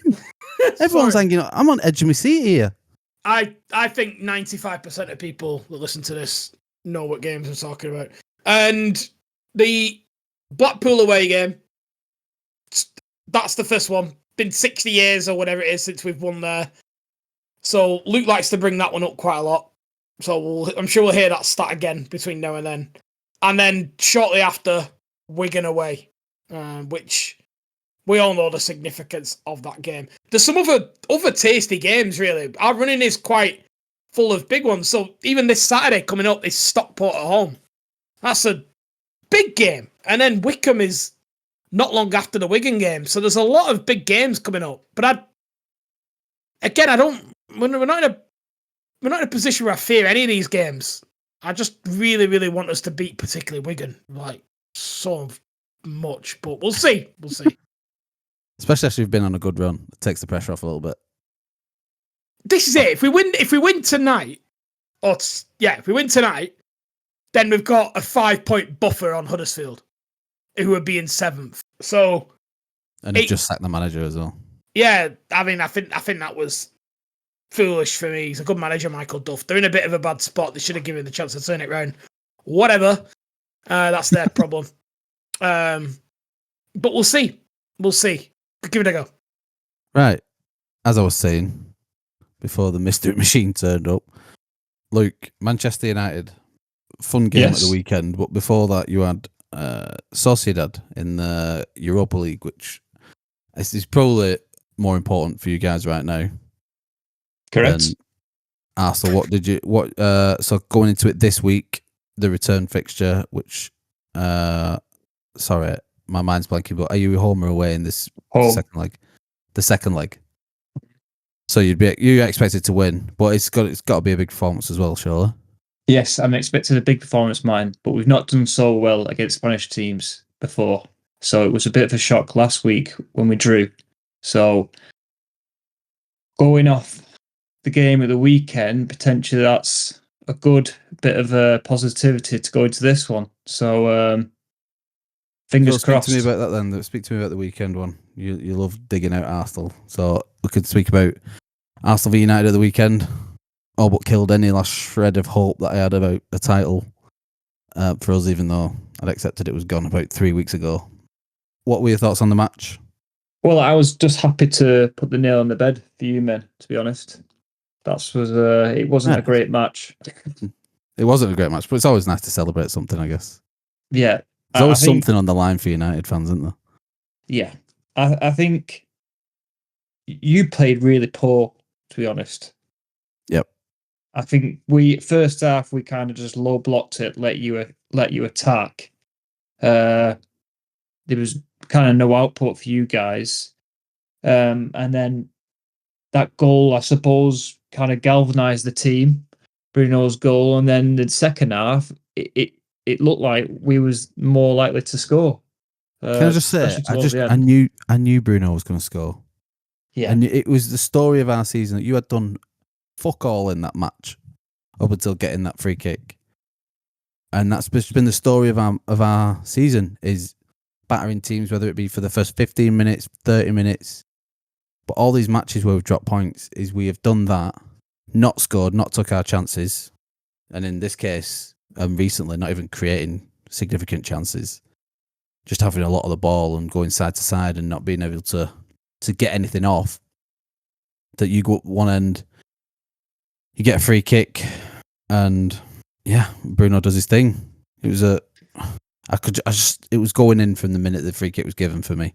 A: Everyone's hanging. I'm on edge of my seat here.
B: I think 95% of people that listen to this know what games I'm talking about. And the Blackpool away game, that's the first one. Been 60 years or whatever it is since we've won there. So Luke likes to bring that one up quite a lot. So I'm sure we'll hear that stat again between now and then. And then shortly after, Wigan away, which we all know the significance of that game. There's some other tasty games, really. Our running is quite full of big ones. So even this Saturday coming up is Stockport at home. That's a big game. And then Wycombe is not long after the Wigan game. So there's a lot of big games coming up. But we're not in a position where I fear any of these games. I just really, really want us to beat particularly Wigan, like so much. But we'll see. We'll see.
A: Especially after you've been on a good run, it takes the pressure off a little bit.
B: This is it. If we win tonight, if we win tonight, then we've got a 5-point buffer on Huddersfield, who would be in 7th. So,
A: and he just sacked the manager as well.
B: Yeah, I mean, I think that was foolish for me. He's a good manager, Michael Duff. They're in a bit of a bad spot. They should have given him the chance to turn it round. Whatever, that's their problem. But we'll see. We'll see. Give it a go.
A: Right, as I was saying before the mystery machine turned up, Luke, Manchester United, fun game at the weekend. But before that, you had Sociedad in the Europa League, which is probably more important for you guys right now.
C: Correct.
A: Arsenal, so going into it this week, the return fixture, which sorry, my mind's blanking, but are you home or away in this second leg? The second leg. So you expected to win, but it's got to be a big performance as well, surely.
C: Yes, I'm expecting a big performance, mine, but we've not done so well against Spanish teams before. So it was a bit of a shock last week when we drew. So going off the game of the weekend, potentially that's a good bit of positivity to go into this one. So fingers crossed.
A: Speak to me about that then. Speak to me about the weekend one. You love digging out Arsenal. So we could speak about Arsenal v United at the weekend. All but killed any last shred of hope that I had about a title for us, even though I'd accepted it was gone about 3 weeks ago. What were your thoughts on the match?
C: Well, I was just happy to put the nail on the bed for you men, to be honest. It wasn't a great match.
A: It wasn't a great match, but it's always nice to celebrate something, I guess.
C: Yeah.
A: There's always something on the line for United fans, isn't there?
C: Yeah. I think you played really poor, to be honest.
A: Yep.
C: I think first half we kind of just low blocked it, let you attack. There was kind of no output for you guys, and then that goal, I suppose, kind of galvanized the team. Bruno's goal, and then the second half, it looked like we was more likely to score.
A: Can I just say, I knew Bruno was going to score.
C: Yeah,
A: and it was the story of our season that you had done fuck all in that match up until getting that free kick, and that's been the story of our season, is battering teams, whether it be for the first 15 minutes, 30 minutes, but all these matches where we've dropped points is we have done that, not scored, not took our chances, and in this case, recently, not even creating significant chances, just having a lot of the ball and going side to side and not being able to get anything off. That you go one end, you get a free kick, and yeah, Bruno does his thing. It was it was going in from the minute the free kick was given for me.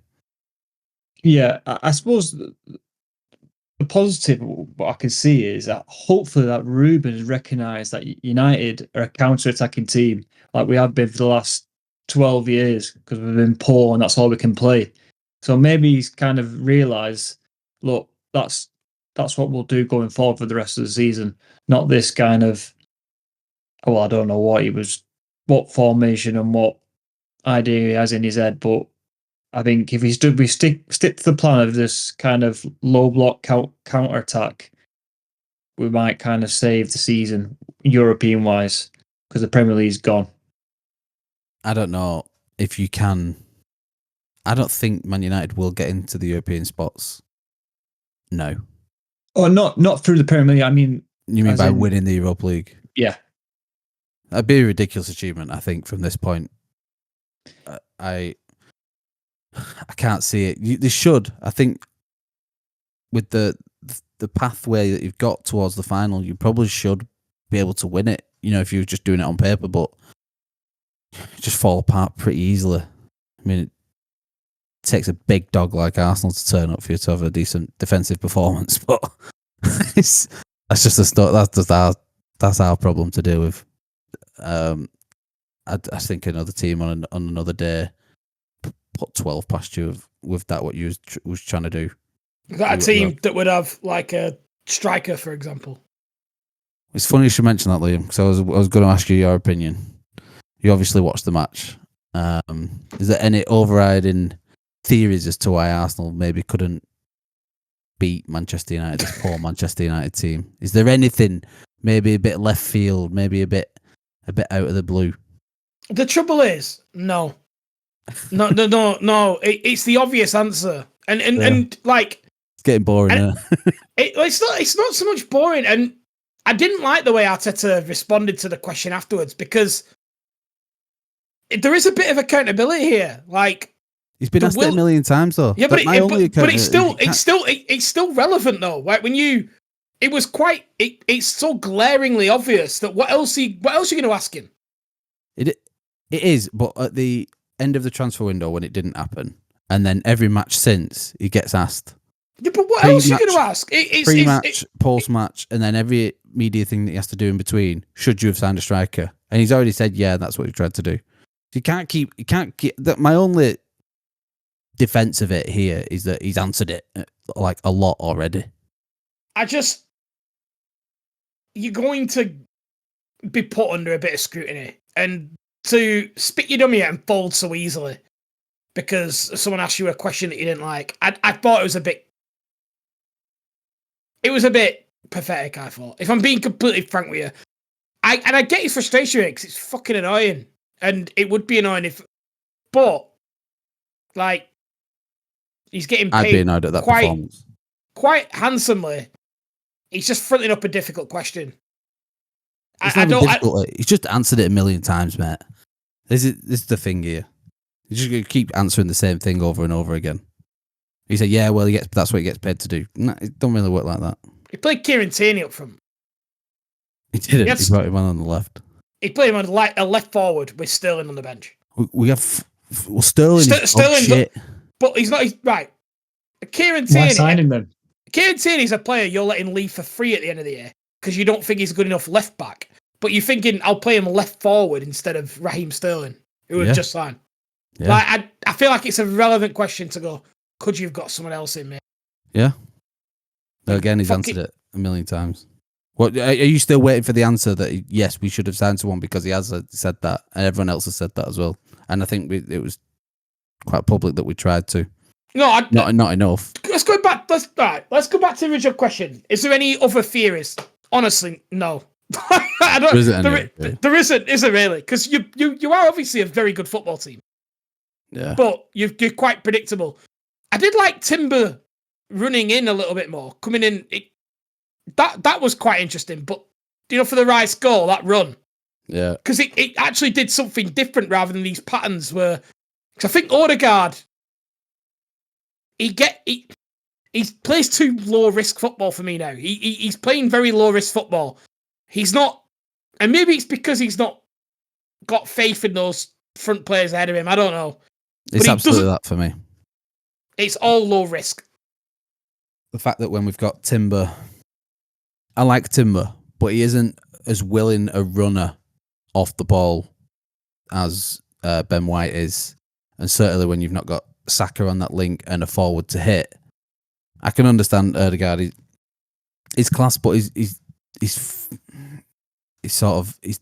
C: Yeah, I suppose the positive, what I can see is that hopefully that Ruben has recognised that United are a counter-attacking team, like we have been for the last 12 years, because we've been poor and that's all we can play. So maybe he's kind of realised, look, that's what we'll do going forward for the rest of the season. Not this kind of, I don't know what formation and what idea he has in his head, but I think if we stick to the plan of this kind of low block counter attack, we might kind of save the season European wise, because the Premier League's gone.
A: I don't know if you can. I don't think Man United will get into the European spots. No.
C: Oh, not through the Premier League. I mean,
A: you mean by winning the Europa League?
C: Yeah,
A: that'd be a ridiculous achievement. I think from this point, I can't see it. They should. I think with the pathway that you've got towards the final, you probably should be able to win it. You know, if you were just doing it on paper, but just fall apart pretty easily. I mean, it takes a big dog like Arsenal to turn up for you to have a decent defensive performance, but that's just a start. That's our problem to deal with. I think another team on another day put 12 past you with that what you was trying to do.
B: Is that a team that would have like a striker, for example?
A: It's funny you should mention that, Liam, because I was going to ask you your opinion. You obviously watched the match. Is there any overriding theories as to why Arsenal maybe couldn't beat Manchester United, this poor Manchester United team? Is there anything maybe a bit left field, maybe a bit out of the blue.
B: The trouble is, no. It's the obvious answer, and like
A: it's getting boring. Isn't it?
B: It's not so much boring, and I didn't like the way Arteta responded to the question afterwards because there is a bit of accountability here. Like
A: he's been asked it a million times though.
B: Yeah, but it's still relevant though. Like when it's so glaringly obvious that what else are you going to ask him?
A: It is, but at the end of the transfer window when it didn't happen, and then every match since he gets asked.
B: Yeah, but what else are you going to ask?
A: Pre-match, post-match, and then every media thing that he has to do in between. Should you have signed a striker? And he's already said, yeah, that's what he tried to do. You can't keep. My only defense of it here is that he's answered it like a lot already.
B: You're going to be put under a bit of scrutiny, and to spit your dummy out and fold so easily because someone asked you a question that you didn't like. I thought it was a bit pathetic. I thought, if I'm being completely frank with you, I get his frustration because it's fucking annoying, and it would be annoying but like he's getting paid.
A: I'd be annoyed at that performance
B: quite handsomely. He's just fronting up a difficult question.
A: He's just answered it a million times, mate. This is the thing here. He's just going to keep answering the same thing over and over again. He said, yeah, well, that's what he gets paid to do. No, it don't really work like that.
B: He played Kieran Tierney up front.
A: He didn't. He brought him on the left.
B: He played him on a left forward with Sterling on the bench.
A: We have Sterling.
B: Sterling,
A: shit.
B: But he's not. Right. Kieran Tierney.
C: Why signing them?
B: Kieran Tierney's a player you're letting leave for free at the end of the year because you don't think he's a good enough left back. But you're thinking, I'll play him left forward instead of Raheem Sterling, who was just signed. Yeah. Like, I feel like it's a relevant question to go, could you have got someone else in, mate?
A: Yeah. Again, he's answered it a million times. What are you still waiting for the answer that, yes, we should have signed someone because he has said that, and everyone else has said that as well? And I think it was quite public that we tried to.
B: No,
A: not enough.
B: Let's go back. Let's go back to the original question. Is there any other theories? Honestly, no. I don't. There isn't, is there really? Because you are obviously a very good football team.
A: Yeah.
B: But you're quite predictable. I did like Timber running in a little bit more, coming in. That was quite interesting. But for the Rice goal, that run.
A: Yeah.
B: Because it actually did something different rather than these patterns where. Because I think Odegaard. He plays too low risk football for me now. He's playing very low risk football. He's not, and maybe it's because he's not got faith in those front players ahead of him. I don't know.
A: It's absolutely that for me.
B: It's all low risk.
A: The fact that when we've got Timber, I like Timber, but he isn't as willing a runner off the ball as Ben White is, and certainly when you've not got Saka on that link and a forward to hit. I can understand Odegaard. He's class, but he's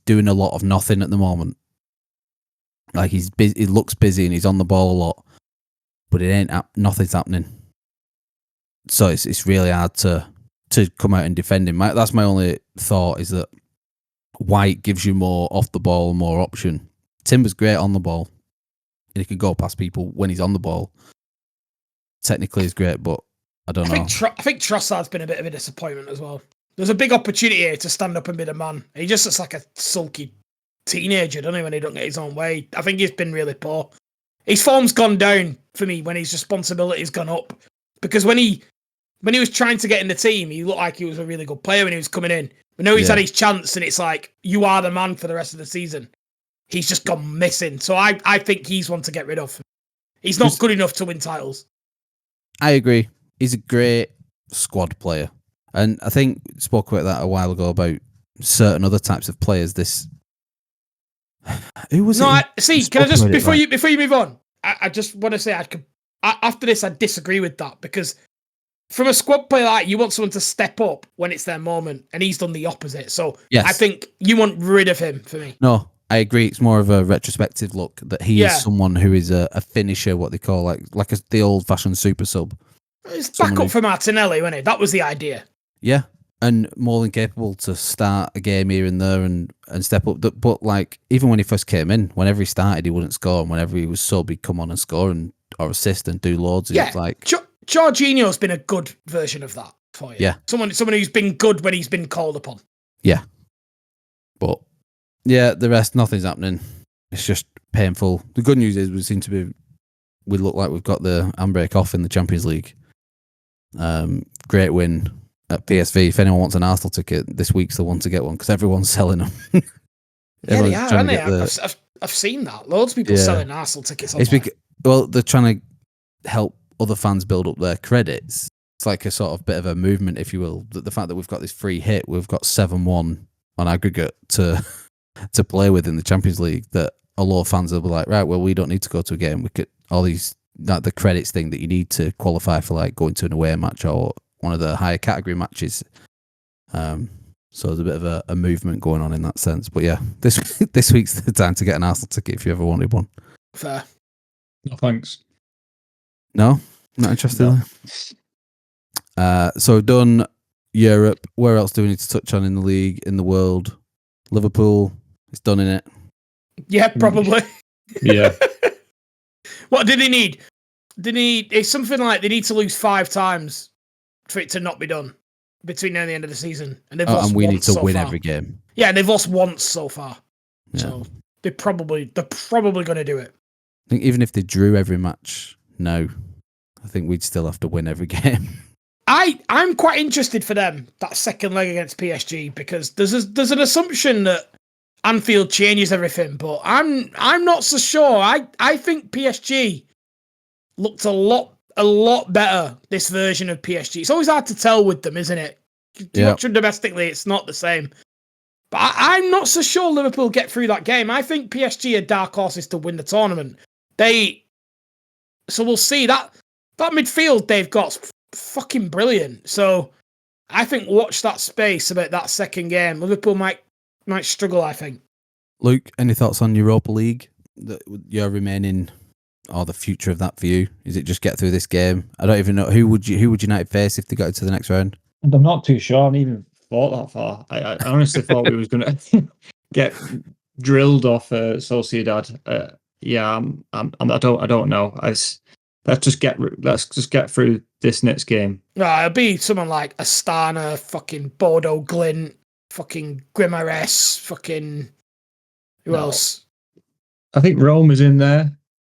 A: doing a lot of nothing at the moment. Like he's busy, he looks busy and he's on the ball a lot, but nothing's happening. So it's really hard to come out and defend him. That's my only thought, is that White gives you more off the ball, more option. Timber's great on the ball, and he can go past people when he's on the ball. Technically, he's great, but I don't know.
B: I think Trossard's been a bit of a disappointment as well. There's a big opportunity here to stand up and be the man. He just looks like a sulky teenager, doesn't he, when he don't get his own way. I think he's been really poor. His form's gone down for me when his responsibility's gone up. Because when he was trying to get in the team, he looked like he was a really good player when he was coming in. But now he's had his chance, and it's like, you are the man for the rest of the season. He's just gone missing. So I think he's one to get rid of. He's not good enough to win titles.
A: I agree. He's a great squad player. And I think we spoke about that a while ago about certain other types of players. Who was it?
B: No, can I just, before you move on, I just want to say after this, I disagree with that, because from a squad player like you want someone to step up when it's their moment, and he's done the opposite. So yes. I think you want rid of him for me.
A: No, I agree. It's more of a retrospective look that he is someone who is a finisher, what they call like the old-fashioned super sub.
B: It's back up for Martinelli, wasn't it? That was the idea.
A: Yeah, and more than capable to start a game here and there and step up. But like even when he first came in, whenever he started, he wouldn't score, and whenever he was subbed, he'd come on and score or assist and do loads.
B: Yeah,
A: It's like
B: Jorginho's been a good version of that for you.
A: Yeah,
B: someone who's been good when he's been called upon.
A: Yeah, but yeah, the rest, nothing's happening. It's just painful. The good news is we look like we've got the handbrake off in the Champions League. Great win at PSV. If anyone wants an Arsenal ticket, this week's the one to get one because everyone's selling them.
B: Yeah, they are, aren't they? I've seen that. Loads of people selling Arsenal tickets online.
A: They're trying to help other fans build up their credits. It's like a sort of bit of a movement, if you will. The fact that we've got this free hit, we've got 7-1 on aggregate to play with in the Champions League, that a lot of fans will be like, right, well, we don't need to go to a game. We could all these the credits thing that you need to qualify for, like going to an away match or one of the higher category matches. So there's a bit of a movement going on in that sense. But yeah, this week's the time to get an Arsenal ticket if you ever wanted one.
B: Fair.
C: No thanks.
A: No, not interested. No. So we've done Europe. Where else do we need to touch on in the league, in the world? Liverpool, it's done in it.
B: Yeah, probably.
C: Yeah.
B: What did he need? It's something like they need to lose 5 times for it to not be done between now and the end of the season. And they've lost
A: and we
B: once
A: need to
B: so
A: win
B: far.
A: every game.
B: Yeah, they've lost once so far.
A: Yeah.
B: So they're probably going to do it.
A: I think even if they drew every match, no, I think we'd still have to win every game.
B: I'm quite interested for them, that second leg against PSG, because there's an assumption that Anfield changes everything, but I'm not so sure. I think PSG looked a lot better, this version of PSG. It's always hard to tell with them, isn't it? You watch them domestically, it's not the same. But I'm not so sure Liverpool get through that game. I think PSG are dark horses to win the tournament. So we'll see. That midfield they've got's fucking brilliant. So I think watch that space about that second game. Liverpool might struggle, I think.
A: Luke, any thoughts on Europa League? Your remaining or the future of that for you? Is it just get through this game? I don't even know who would United face if they got to the next round.
C: I'm not too sure. I haven't even thought that far. I honestly thought we was going to get drilled off Sociedad. Yeah, I don't know. Let's just get through this next game.
B: No, it'll be someone like Astana, fucking Bodo Glint, fucking Grimares, fucking who else?
C: I think Rome is in there.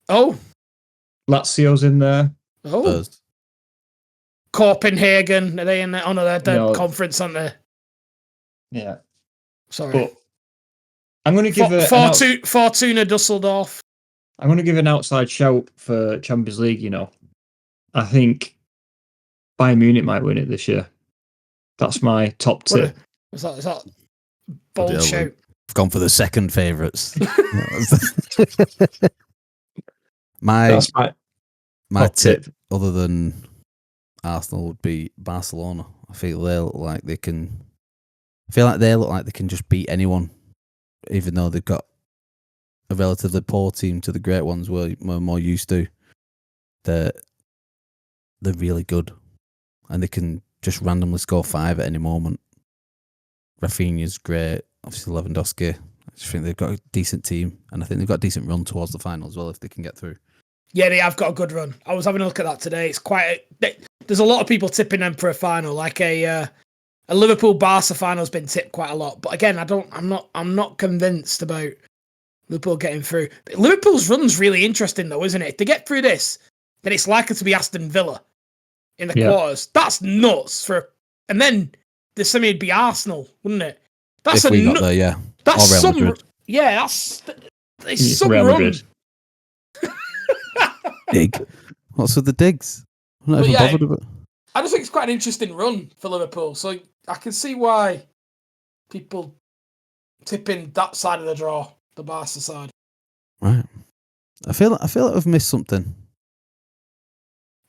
B: Oh,
C: Lazio's in there.
B: Oh, Copenhagen, are they in there? Oh no, they're conference, aren't they?
C: Yeah.
B: Sorry.
C: But I'm going to give
B: Fortuna Dusseldorf.
C: I'm going to give an outside shout for Champions League. I think Bayern Munich might win it this year. That's my top tip.
B: Is that bold shout?
A: I've gone for the second favourites. my tip, other than Arsenal, would be Barcelona. I feel they look like they can. Just beat anyone, even though they've got a relatively poor team to the great ones we're more used to. They're really good, and they can just randomly score 5 at any moment. Rafinha's great, obviously Lewandowski. I just think they've got a decent team, and I think they've got a decent run towards the final as well if they can get through.
B: Yeah, they have got a good run. I was having a look at that today. It's there's a lot of people tipping them for a final, like a Liverpool Barca final has been tipped quite a lot. But again, I'm not convinced about Liverpool getting through. Liverpool's run's really interesting though, isn't it? If they get through this, then it's likely to be Aston Villa in the quarters. That's nuts and then the semi would be Arsenal, wouldn't it? That's
A: if we got there, yeah.
B: That's
A: some
B: Real run.
A: Dig. What's with the digs? I'm not even bothered with it.
B: I just think it's quite an interesting run for Liverpool. So I can see why people tipping that side of the draw, the Barca side.
A: Right. I feel like we've missed something.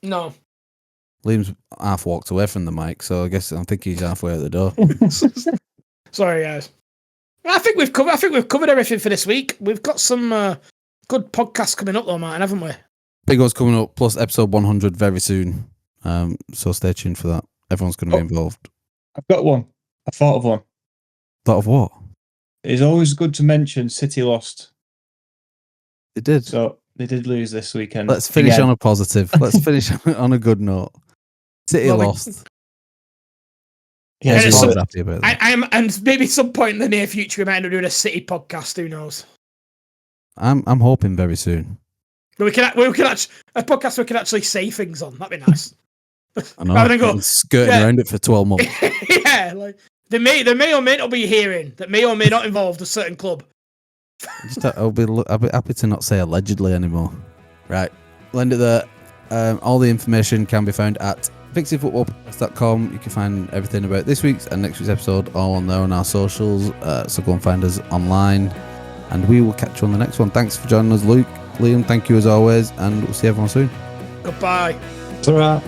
B: No.
A: Liam's half walked away from the mic, so I think he's halfway out the door.
B: Sorry, guys. I think we've covered everything for this week. We've got some good podcasts coming up though, Martin, haven't we?
A: Big one's coming up, plus episode 100 very soon. So stay tuned for that. Everyone's going to be involved.
C: I've got one. I thought of one.
A: Thought of what?
C: It's always good to mention City lost.
A: It did.
C: So they did lose this weekend.
A: Let's finish
C: again.
A: on a positive. Let's finish on a good note. City lost.
C: Yeah,
B: And
A: Everyone's
B: so-
A: happy about that.
B: I'm, and maybe some point in the near future we might end up doing a City podcast. Who knows?
A: I'm hoping very soon.
B: But we can actually a podcast we can actually say things on. That'd be nice.
A: I know.
B: Rather than go,
A: Been skirting
B: yeah.
A: around it for 12 months.
B: yeah, like they may or may not be hearing that may or may not involve a certain club.
A: I'll be happy to not say allegedly anymore. Right. We'll end it there. All the information can be found at fixingfootballpodcast.com. You can find everything about this week's and next week's episode all on there on our socials. So go and find us online. And we will catch you on the next one. Thanks for joining us, Luke. Liam, thank you as always. And we'll see everyone soon.
B: Goodbye.
C: It's all right.